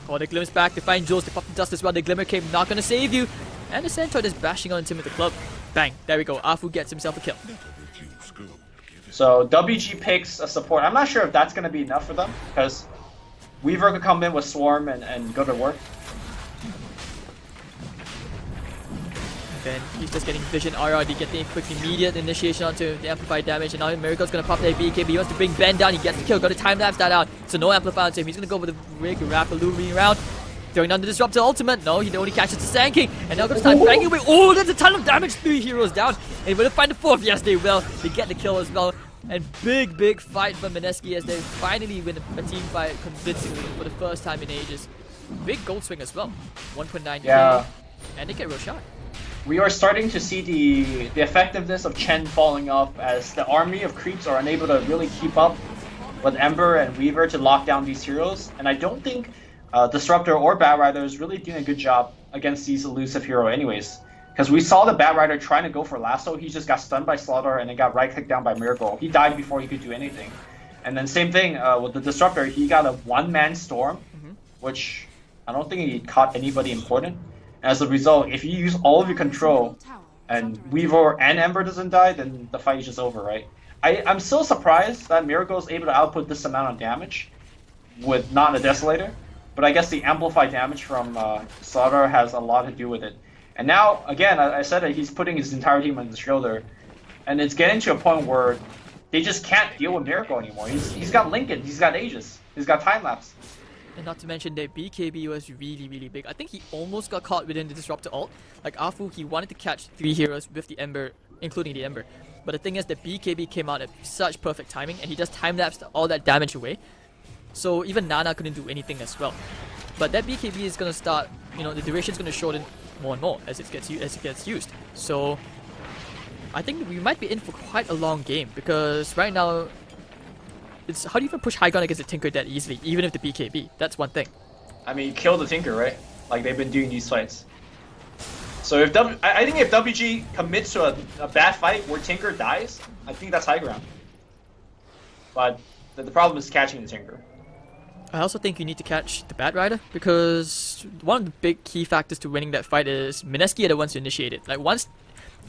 Speaker 1: Oh, they glimpse back, they find Jules, they pop the dust as well, the Glimmer Cape not gonna save you. And the Centaur is bashing onto him with the club. Bang, there we go, Afu gets himself a kill.
Speaker 2: So WG picks a support. I'm not sure if that's going to be enough for them, because Weaver could come in with Swarm and go to work.
Speaker 1: Then he's just getting Vision RRD, getting a quick immediate initiation onto the amplified damage, and now Miracle's gonna pop that BKB. He wants to bring Ben down, he gets the kill, got to time lapse that out. So no amplifier onto him, he's gonna go with the Rig Rapaloo round. Throwing down the Disruptor ultimate, no, he only catches the Sand King, and now goes time banging away. Oh, there's a ton of damage, 3 heroes down. And will they find the 4th? Yes, they will. They get the kill as well. And big fight for Mineski as they finally win a team fight convincingly for the first time in ages. Big gold swing as well, 1.9k,
Speaker 2: Yeah.
Speaker 1: and they get Roshan.
Speaker 2: We are starting to see the effectiveness of Chen falling off as the army of creeps are unable to really keep up with Ember and Weaver to lock down these heroes. And I don't think Disruptor or Bat Rider is really doing a good job against these elusive hero anyways. Because we saw the Bat Rider trying to go for Lasso, he just got stunned by Slaughter and then got right-clicked down by Miracle. He died before he could do anything. And then same thing with the Disruptor, he got a one-man storm, which I don't think he caught anybody important. As a result, if you use all of your control and Weaver and Ember doesn't die, then the fight is just over, right? I'm still surprised that Miracle is able to output this amount of damage with not a Desolator, but I guess the amplified damage from Slaughter has a lot to do with it. And now, again, I said that he's putting his entire team on his shoulder. And it's getting to a point where they just can't deal with Miracle anymore. He's got Lincoln, he's got Aegis, he's got Time Lapse.
Speaker 1: And not to mention that BKB was really, really big. I think he almost got caught within the Disruptor ult. Like Afu, he wanted to catch 3 heroes with the Ember, including the Ember. But the thing is that BKB came out at such perfect timing and he just time-lapsed all that damage away. So even Nana couldn't do anything as well. But that BKB is going to start, you know, the duration's going to shorten more and more as it gets used. So I think we might be in for quite a long game because right now, it's how do you even push high ground against the Tinker that easily, even if the BKB? That's one thing.
Speaker 2: I mean, kill the Tinker, right? Like they've been doing these fights. So if I think if WG commits to a bad fight where Tinker dies, I think that's high ground. But the problem is catching the Tinker.
Speaker 1: I also think you need to catch the Bat Rider because one of the big key factors to winning that fight is Mineski are the ones who initiate it. Like once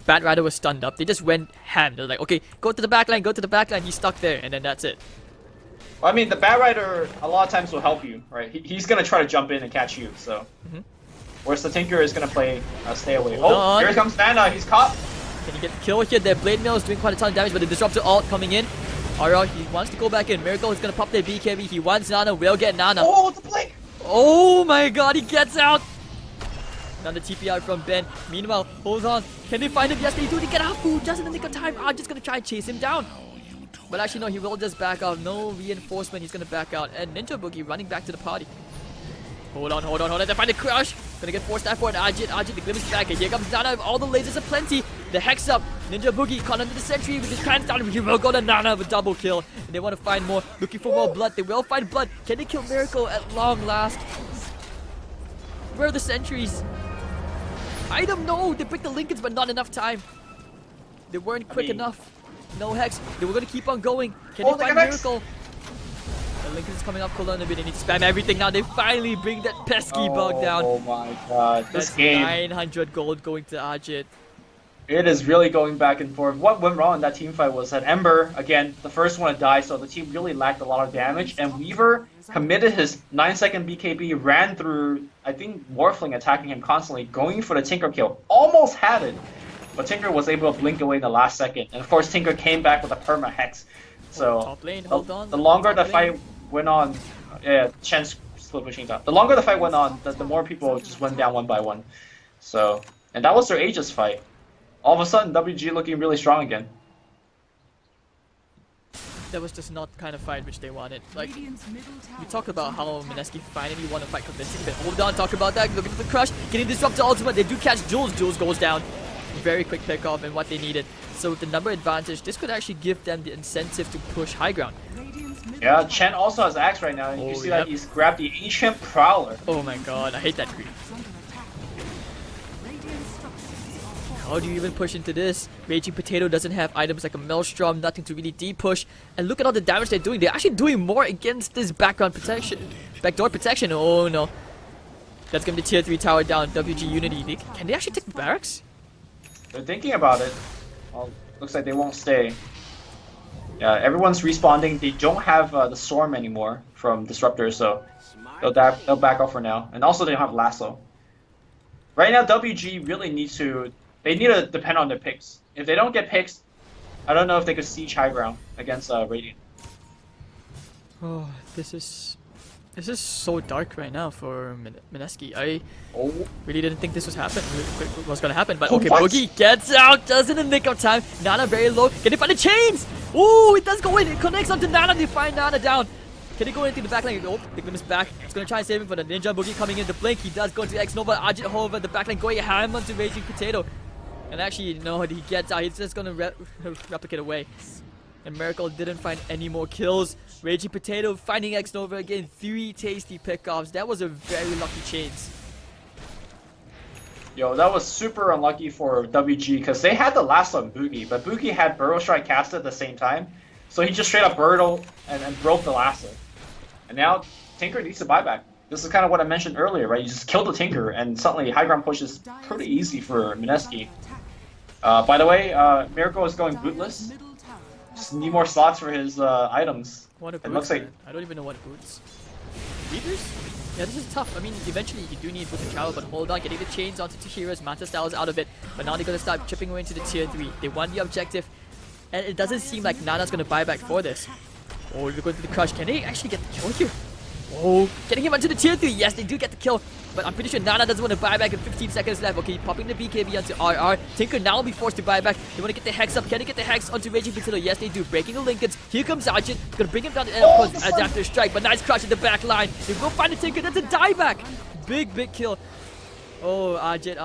Speaker 1: Bat Rider was stunned up, they just went ham. They're like, okay, go to the backline, go to the backline. He's stuck there, and then that's it.
Speaker 2: Well, I mean, the Bat Rider a lot of times will help you, right? He's gonna try to jump in and catch you. So, whereas the Tinker is gonna play stay away. Oh, here comes Nana. He's caught.
Speaker 1: Can he get the kill here? Their Blade Mail is doing quite a ton of damage, but the Disruptor ult coming in. Alright, he wants to go back in. Miracle is gonna pop their BKB. He wants Nana. Will get Nana.
Speaker 2: Oh, the blink!
Speaker 1: Oh my God, he gets out. Another TP out from Ben. Meanwhile, hold on. Can they find him? Yes, they do. They get Afu just in the nick of time. I'm just gonna try and chase him down. But actually, no, he will just back out. No reinforcement. He's gonna back out. And Ninja Boogie running back to the party. Hold on. They find the crush. Gonna get 4-star for an Ajit, the glimpse back. And here comes Nana. All the lasers are plenty. The Hex up. Ninja Boogie caught under the sentry with his pants down. He will go to Nana with double kill. And they want to find more. Looking for more blood. They will find blood. Can they kill Miracle at long last? Where are the sentries? I don't know. They picked the Lincolns, but not enough time. They weren't quick enough. No Hex. They were going to keep on going. Can they find Miracle? The Lincoln is coming up cooldown a bit. They need to spam everything now. They finally bring that pesky bug down.
Speaker 2: Oh my God. This
Speaker 1: That's
Speaker 2: game.
Speaker 1: 900 gold going to Ajit.
Speaker 2: It is really going back and forth. What went wrong in that team fight was that Ember, again, the first one to die, so the team really lacked a lot of damage. And Weaver committed his 9-second BKB, ran through, I think, Morphling attacking him constantly, going for the Tinker kill. Almost had it, but Tinker was able to blink away in the last second. And of course, Tinker came back with a perma Hex. So
Speaker 1: Top lane, hold on.
Speaker 2: the longer the fight went on, Chen's split pushing top. The longer the fight went on, the more people just went down one by one. So, and that was their Aegis fight. All of a sudden, WG looking really strong again.
Speaker 1: That was just not the kind of fight which they wanted. Like, we talked about how Mineski finally won a fight convincing, but hold on, talk about that. Looking for the crush, getting disrupted ultimate. They do catch Jules. Jules goes down. Very quick pick off and what they needed. So with the number advantage, this could actually give them the incentive to push high ground.
Speaker 2: Yeah, Chen also has Axe right now, and you see that he's grabbed the Ancient Prowler.
Speaker 1: Oh my God, I hate that greed. How do you even push into this? Raging Potato doesn't have items like a Maelstrom, nothing to really de-push. And look at all the damage they're doing. They're actually doing more against this background protection. Backdoor protection. Oh no. That's going to be tier 3 tower down. WG Unity. Can they actually take the barracks?
Speaker 2: They're thinking about it. Well, looks like they won't stay. Yeah, everyone's respawning. They don't have the Storm anymore from Disruptor, so they'll back off for now. And also they don't have Lasso. Right now, WG really needs to... They need to depend on their picks. If they don't get picks, I don't know if they could siege high ground against Radiant.
Speaker 1: Oh, this is so dark right now for Mineski. I really didn't think this was gonna happen. But okay, Boogie gets out just in the nick of time. Nana very low. Can they find the chains? Ooh, it does go in. It connects onto Nana. They find Nana down. Can he go into the backline? Oh, the Glim is back. He's gonna try and save him for the Ninja Boogie coming in. The blink. He does go into X Nova. Ajit Hova. The backline going ham onto Raging Potato. And actually, no, he gets out. He's just gonna replicate away. And Miracle didn't find any more kills. Raging Potato finding X Nova again. 3 tasty pickoffs. That was a very lucky chase.
Speaker 2: Yo, that was super unlucky for WG because they had the last on Boogie, but Boogie had Burrow Strike casted at the same time. So he just straight up Burrow and broke the lasso. And now Tinker needs to buyback. This is kind of what I mentioned earlier, right? You just kill the Tinker and suddenly high ground push is pretty easy for Mineski. By the way, Miracle is going bootless. Just need more slots for his items.
Speaker 1: What a
Speaker 2: it looks like
Speaker 1: I don't even know what boots. Beaters? Yeah, this is tough. I mean, eventually you do need Boost Travel, but hold on, getting the chains onto two heroes, Manta Styles out of it. But now they're gonna start chipping away into the tier 3. They won the objective, and it doesn't seem like Nana's gonna buy back for this. Oh, they're going to the crush. Can they actually get the kill here? Oh, getting him onto the tier 3. Yes, they do get the kill. But I'm pretty sure Nana doesn't want to buy back in 15 seconds left. Okay, popping the BKB onto RR. Tinker now will be forced to buy back. They want to get the Hex up. Can they get the Hex onto Raging Potato? Yes, they do. Breaking the Lincolns. Here comes Arjun. Gonna bring him down to the end, of course, after a strike. But nice crush in the back line. They will find the Tinker. That's a dieback. Big kill. Oh, Arjun.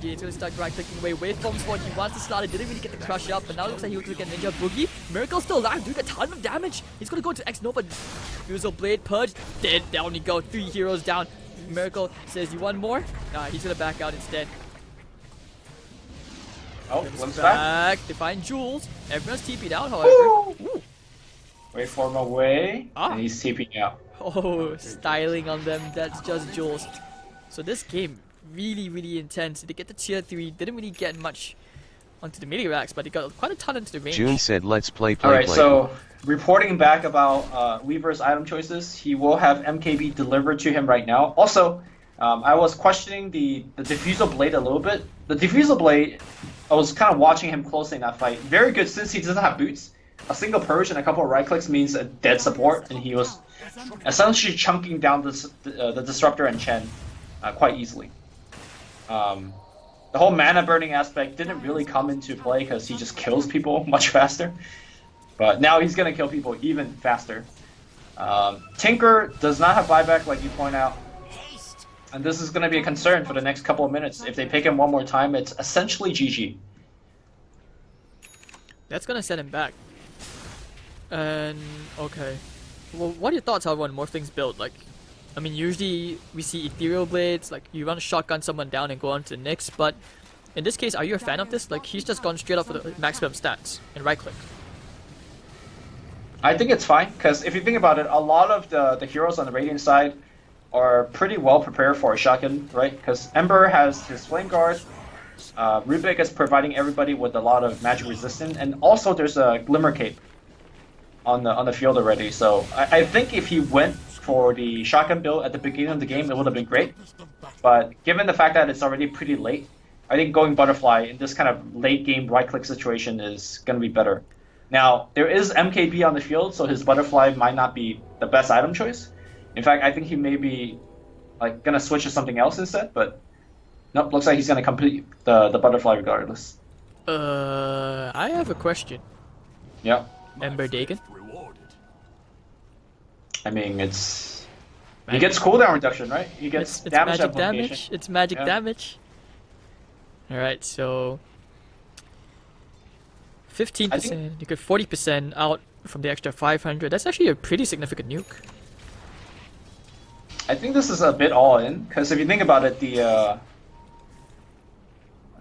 Speaker 1: He's gonna start right clicking away. Waveforms for it. He wants to slot it. Didn't really get the crush up. But now it looks like he was gonna get Ninja Boogie. Miracle's still alive, doing a ton of damage. He's gonna go to X Nova. Fusel Blade, Purge. Dead. Down you go. 3 heroes down. Miracle says, you want more? Nah, he's gonna back out instead.
Speaker 2: Oh, glimpse back.
Speaker 1: They find Jules. Everyone's TP'd out, however. Ooh.
Speaker 2: Waveform away.
Speaker 1: Ah.
Speaker 2: And he's TPing out.
Speaker 1: Oh, styling on them. That's just Jules. So this game, really intense. They get the tier 3. Didn't really get much onto the melee racks, but they got quite a ton into the range.
Speaker 4: June said, let's play.
Speaker 2: Alright, so reporting back about Weaver's item choices, he will have MKB delivered to him right now. Also, I was questioning the Diffusal Blade a little bit. The Diffusal Blade, I was kind of watching him closely in that fight. Very good since he doesn't have boots. A single purge and a couple of right clicks means a dead support, and he was essentially chunking down the Disruptor and Chen quite easily. The whole mana burning aspect didn't really come into play because he just kills people much faster. But now he's going to kill people even faster. Tinker does not have buyback like you point out. And this is going to be a concern for the next couple of minutes. If they pick him one more time, it's essentially GG.
Speaker 1: That's going to set him back. And, okay. Well, what are your thoughts on when more things build? Like, I mean, usually we see Ethereal Blades, like you run a shotgun someone down and go on to the next, but in this case, are you a fan of this? Like, he's just gone straight up for the maximum stats and right click.
Speaker 2: I think it's fine, because if you think about it, a lot of the heroes on the Radiant side are pretty well prepared for a shotgun, right? Because Ember has his Flame Guard, Rubik is providing everybody with a lot of magic resistance, and also there's a Glimmer Cape on the field already. So I think if he went for the shotgun build at the beginning of the game, it would have been great. But given the fact that it's already pretty late, I think going Butterfly in this kind of late game right click situation is going to be better. Now, there is MKB on the field, so his Butterfly might not be the best item choice. In fact, I think he may be like going to switch to something else instead, but nope, looks like he's going to complete the Butterfly regardless.
Speaker 1: I have a question.
Speaker 2: Yeah.
Speaker 1: Ember Dagon?
Speaker 2: I mean, he gets cooldown reduction, right? He gets
Speaker 1: it's
Speaker 2: damage
Speaker 1: magic
Speaker 2: application.
Speaker 1: damage. It's magic damage. Alright, so 15%, you get 40% out from the extra 500. That's actually a pretty significant nuke.
Speaker 2: I think this is a bit all in, because if you think about it, the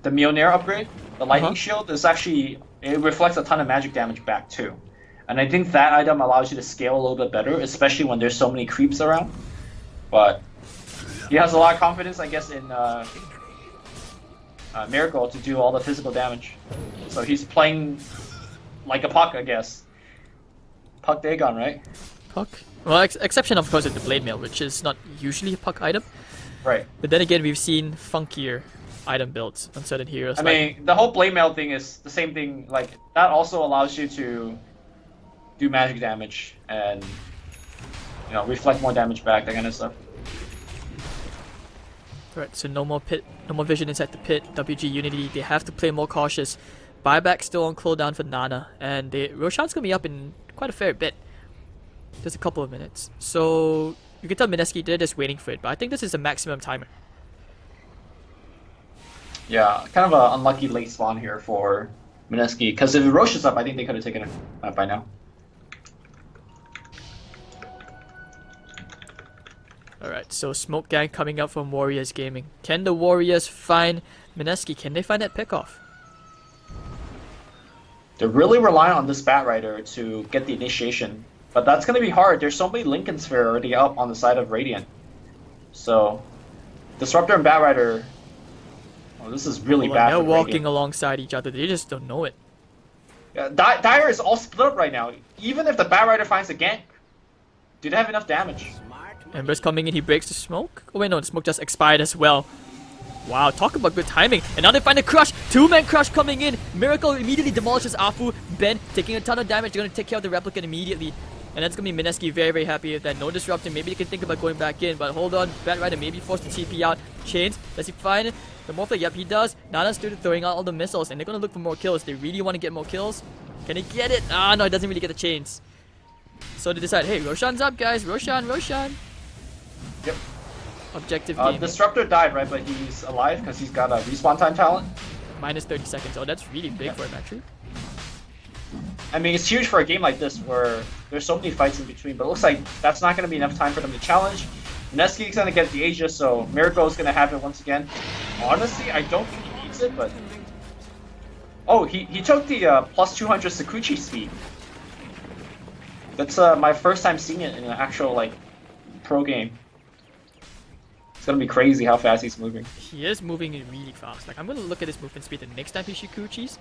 Speaker 2: Mjolnir upgrade, the lightning shield, is actually, it reflects a ton of magic damage back too. And I think that item allows you to scale a little bit better, especially when there's so many creeps around. But he has a lot of confidence, I guess, in Miracle to do all the physical damage. So he's playing like a Puck, I guess. Puck Dagon, right?
Speaker 1: Puck? Well, exception of course is the Blade Mail, which is not usually a Puck item.
Speaker 2: Right.
Speaker 1: But then again, we've seen funkier item builds on certain heroes.
Speaker 2: I mean, the whole Blade Mail thing is the same thing. Like, that also allows you to do magic damage and, you know, reflect more damage back, that kind of stuff.
Speaker 1: Alright, so no more pit, no more vision inside the pit. WG Unity, they have to play more cautious. Buyback still on cooldown for Nana, and Roshan's gonna be up in quite a fair bit. Just a couple of minutes. So you can tell Mineski they're just waiting for it, but I think this is a maximum timer.
Speaker 2: Yeah, kind of an unlucky late spawn here for Mineski, because if Roche is up, I think they could have taken it by now.
Speaker 1: Alright, so Smoke Gang coming up from Warriors Gaming. Can the Warriors find Mineski? Can they find that pickoff?
Speaker 2: They're really relying on this Batrider to get the initiation, but that's going to be hard. There's so many Lincoln Sphere already up on the side of Radiant. So, Disruptor and Batrider, oh, this is really bad
Speaker 1: they're
Speaker 2: for
Speaker 1: walking
Speaker 2: Radiant.
Speaker 1: alongside each other, they just don't know it.
Speaker 2: Yeah, Dire is all split up right now. Even if the Batrider finds a gank, do they have enough damage?
Speaker 1: Ember's coming in, he breaks the smoke. Oh wait, no, the smoke just expired as well. Wow, talk about good timing. And now they find a crush. Two-man crush coming in. Miracle immediately demolishes Afu. Ben taking a ton of damage. They're going to take care of the replicant immediately. And that's going to be Mineski very, very happy with that. No disruption. Maybe they can think about going back in. But hold on. Batrider may be forced to TP out. Chains. Does he find the Morphle? Yep, he does. Nana started throwing out all the missiles. And they're going to look for more kills. They really want to get more kills. Can he get it? Ah, no, he doesn't really get the chains. So they decide, hey, Roshan's up, guys. Roshan.
Speaker 2: Yep.
Speaker 1: Objective game.
Speaker 2: Disruptor died, right? But he's alive because he's got a respawn time talent.
Speaker 1: Minus 30 seconds. Oh, that's really big for him, actually.
Speaker 2: I mean, it's huge for a game like this where there's so many fights in between, but it looks like that's not going to be enough time for them to challenge. Mineski's going to get the Aegis, so Miracle is going to have it once again. Honestly, I don't think he needs it, but... Oh, he took the plus 200 Sakuchi speed. That's my first time seeing it in an actual, like, pro game. It's going to be crazy how fast he's moving.
Speaker 1: He is moving really fast. Like, I'm going to look at his movement speed the next time he Shikuchis.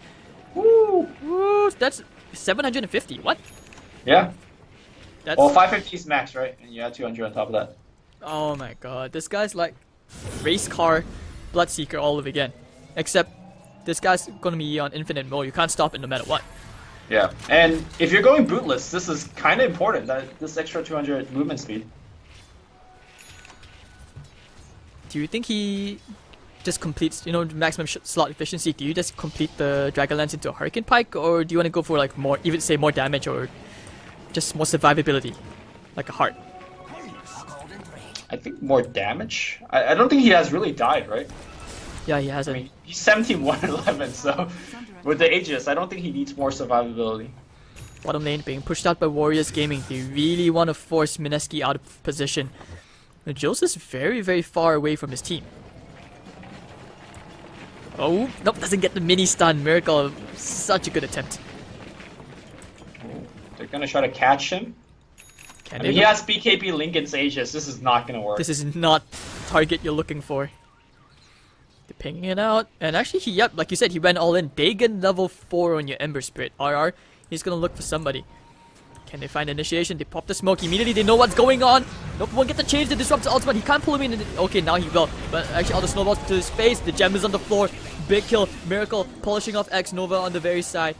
Speaker 2: Woo!
Speaker 1: Woo! That's 750. What?
Speaker 2: Yeah.
Speaker 1: That's...
Speaker 2: Well, 550 is max, right? And you add 200 on top of that.
Speaker 1: Oh my god. This guy's like race car Bloodseeker all over again. Except this guy's going to be on infinite mode. You can't stop it no matter what.
Speaker 2: Yeah. And if you're going bootless, this is kind of important, that this extra 200 movement speed.
Speaker 1: Do you think he just completes, you know, maximum slot efficiency? Do you just complete the Dragon Lance into a Hurricane Pike, or do you want to go for like more, even say more damage, or just more survivability, like a heart?
Speaker 2: I think more damage. I don't think he has really died, right?
Speaker 1: Yeah, he hasn't.
Speaker 2: I mean, he's 17-111, so with the Aegis, I don't think he needs more survivability.
Speaker 1: Bottom lane being pushed out by Warriors Gaming. They really want to force Mineski out of position. Jules is very, very far away from his team. Oh, nope, doesn't get the mini stun. Miracle, such a good attempt.
Speaker 2: They're gonna try to catch him.
Speaker 1: Can
Speaker 2: I
Speaker 1: they?
Speaker 2: mean, he has BKB Lincoln's Aegis. This is not gonna work.
Speaker 1: This is not target you're looking for. They're pinging it out. And actually, yep, like you said, he went all in. Dagon level 4 on your Ember Spirit. RR, he's gonna look for somebody. Can they find initiation? They pop the smoke immediately. They know what's going on. Nope, won't get the change. The disrupt the ultimate. He can't pull him in. Okay, now he will. But actually, all the snowballs to his face. The gem is on the floor. Big kill. Miracle polishing off X Nova on the very side.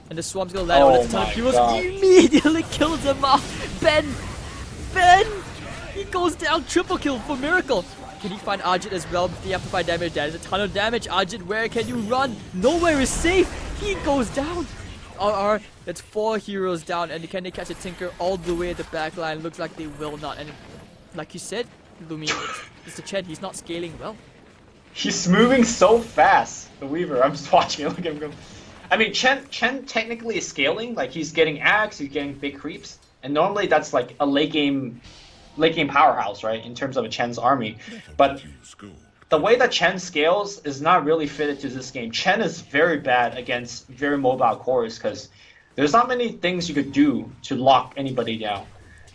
Speaker 1: And the swarm's gonna land.
Speaker 2: Oh
Speaker 1: That's a ton of
Speaker 2: my
Speaker 1: heroes.
Speaker 2: God.
Speaker 1: Immediately kills him off. Ben! He goes down. Triple kill for Miracle. Can he find Ajit as well with the amplified damage? That is a ton of damage. Ajit, where can you run? Nowhere is safe. He goes down. RR, that's 4 heroes down, and can they catch a Tinker all the way at the back line? Looks like they will not. And like you said, Lumi, it's the Chen, he's not scaling well.
Speaker 2: He's moving so fast, the Weaver. I'm just watching it. Look at him go. I mean, Chen technically is scaling. Like, he's getting Axe, he's getting big creeps. And normally that's like a late game powerhouse, right? In terms of a Chen's army. But the way that Chen scales is not really fitted to this game. Chen is very bad against very mobile cores because there's not many things you could do to lock anybody down.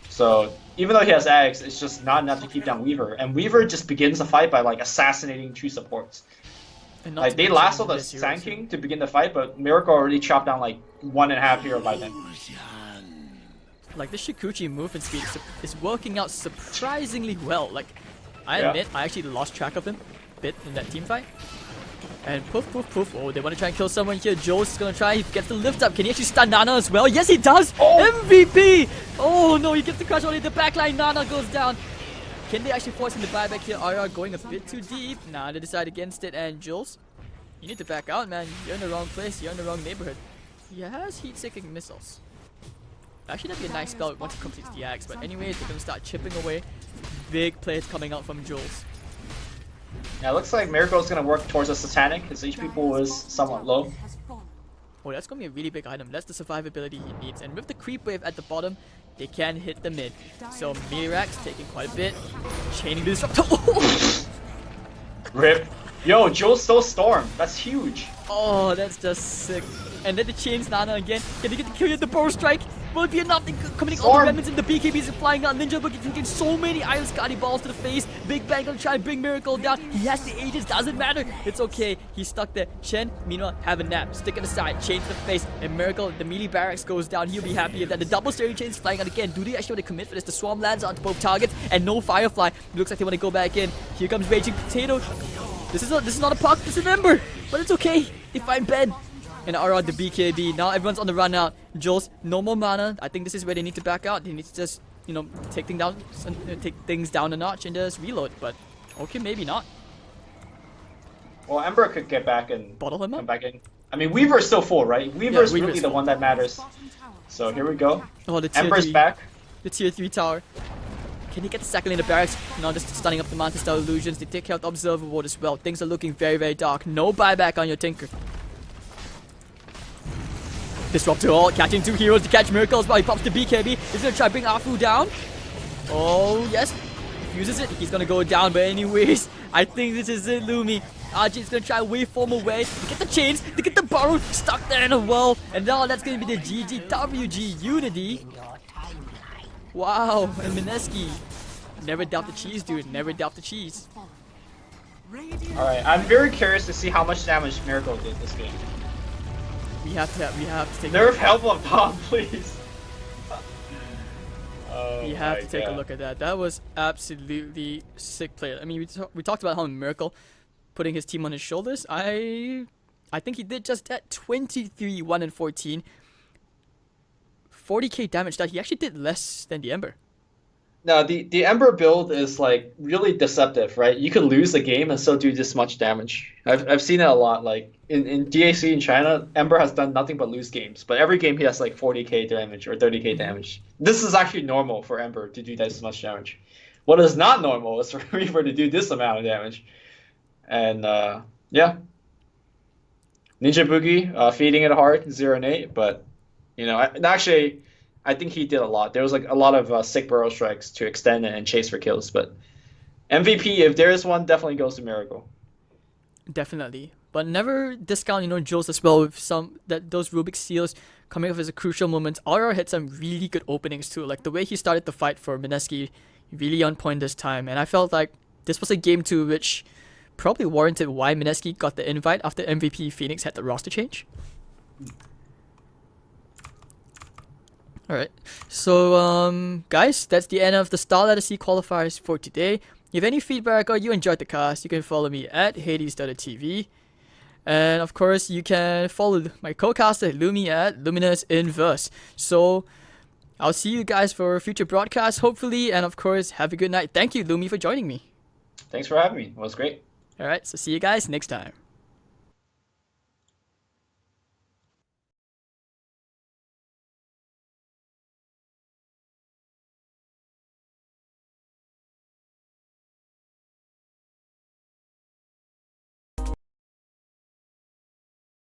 Speaker 2: So even though he has Axe, it's just not enough to keep down Weaver. And Weaver just begins the fight by like assassinating 2 supports. Like, they lasso the Sand King to begin the fight, but Miracle already chopped down like 1.5 hero by then.
Speaker 1: Like, this Shikuchi movement speed is working out surprisingly well. Like, I admit, I actually lost track of him a bit in that team fight. And poof, poof, poof. Oh, they want to try and kill someone here. Joe's gonna try. He gets the lift up. Can he actually stun Nana as well? Yes, he does!
Speaker 2: Oh.
Speaker 1: MVP! Oh no, he gets the crush only the backline. Nana goes down. Can they actually force him to buy back here? RR going a bit too deep. Nah, they decide against it. And Jules, you need to back out, man. You're in the wrong place. You're in the wrong neighborhood. He has heat-seeking missiles. Actually, that'd be a nice spell once he completes the axe. But anyways, they're gonna start chipping away. Big plays coming out from Jules.
Speaker 2: Yeah, it looks like Miracle's gonna work towards a Satanic. His HP pool is somewhat low.
Speaker 1: Oh, that's gonna be a really big item. That's the survivability he needs. And with the creep wave at the bottom, they can hit the mid. So Mirax taking quite a bit. Chaining the disruptor.
Speaker 2: Rip. Yo, Jules stole Storm. That's huge.
Speaker 1: Oh, that's just sick. And then the chains Nana again. Can they get the kill with the bow strike? Will it be enough? They're committing all the
Speaker 2: Storm.
Speaker 1: remnants and the BKBs are flying out. Ninja Boogie taking so many Iron Scotty balls to the face. Big Bang gonna try and bring Miracle down. He has the ages, doesn't matter. It's okay. He's stuck there. Chen, meanwhile, have a nap. Stick it aside, change the face. And Miracle, the melee barracks goes down. He'll be happy with that. The double stereo chains flying out again. Do they actually want to commit for this? The swarm lands onto both targets and no Firefly. Looks like they want to go back in. Here comes Raging Potato. This is not a puck, this is an Ember. But it's okay. They find Ben. And RR the BKB. Now everyone's on the run out. Jules, no more mana. I think this is where they need to back out. They need to just, you know, take things down a notch and just reload. But okay, maybe not.
Speaker 2: Well, Ember could get back and
Speaker 1: Bottle him
Speaker 2: come
Speaker 1: up.
Speaker 2: back in. I mean, Weaver's still full, right? Weaver's
Speaker 1: Weaver's
Speaker 2: really the
Speaker 1: full.
Speaker 2: one that matters.
Speaker 3: Bottom tower.
Speaker 2: So here we go.
Speaker 1: Oh, the tier
Speaker 2: Ember's
Speaker 1: 3.
Speaker 2: back.
Speaker 1: The tier 3 tower. Can he get the second in the barracks? No, just stunning up the Manta Star illusions. They take care of the Observer Ward as well. Things are looking very, very dark. No buyback on your Tinker. Disruptor ult, catching 2 heroes to catch Miracles while he pops the BKB. He's gonna try to bring Afu down. Oh, yes. Uses it. He's gonna go down, but anyways, I think this is it, Lumi. RJ's gonna try to waveform away. They get the chains, they get the borrow, stuck there in a wall. And now that's gonna be the GG WG Unity. Wow, and Mineski. Never doubt the cheese, dude. Never doubt the cheese.
Speaker 3: Radiant
Speaker 2: Alright, I'm very curious to see how much damage Miracle did this game.
Speaker 1: We have to take
Speaker 2: Nerf help on Tom, please. Oh
Speaker 1: We have
Speaker 2: my
Speaker 1: to take a
Speaker 2: God.
Speaker 1: look at that. That was absolutely sick play. I mean, we talked about how Miracle putting his team on his shoulders. I think he did just that. 23, 1 and 14. 40k damage. That he actually did less than the Ember.
Speaker 2: No, the Ember build is like really deceptive, right? You could lose a game and still do this much damage. I've seen it a lot. Like in DAC in China, Ember has done nothing but lose games. But every game he has like 40k damage or 30k damage. This is actually normal for Ember to do this much damage. What is not normal is for Reaper to do this amount of damage. And yeah, Ninja Boogie feeding it hard, 0 and 8. But you know, actually, I think he did a lot. There was like a lot of sick burrow strikes to extend it and chase for kills. But MVP, if there is one, definitely goes to Miracle.
Speaker 1: Definitely. But never discount, you know, Jules as well with those Rubik's Seals coming off as a crucial moment. RR had some really good openings too. Like the way he started the fight for Mineski, really on point this time. And I felt like this was a game too which probably warranted why Mineski got the invite after MVP Phoenix had the roster change. Alright, so guys, that's the end of the Star Letter C qualifiers for today. If you have any feedback or you enjoyed the cast, you can follow me at Hades.tv. And of course, you can follow my co-caster Lumi at Luminous Inverse. So, I'll see you guys for future broadcasts, hopefully, and of course, have a good night. Thank you, Lumi, for joining me.
Speaker 2: Thanks for having me. It was great.
Speaker 1: Alright, so see you guys next time.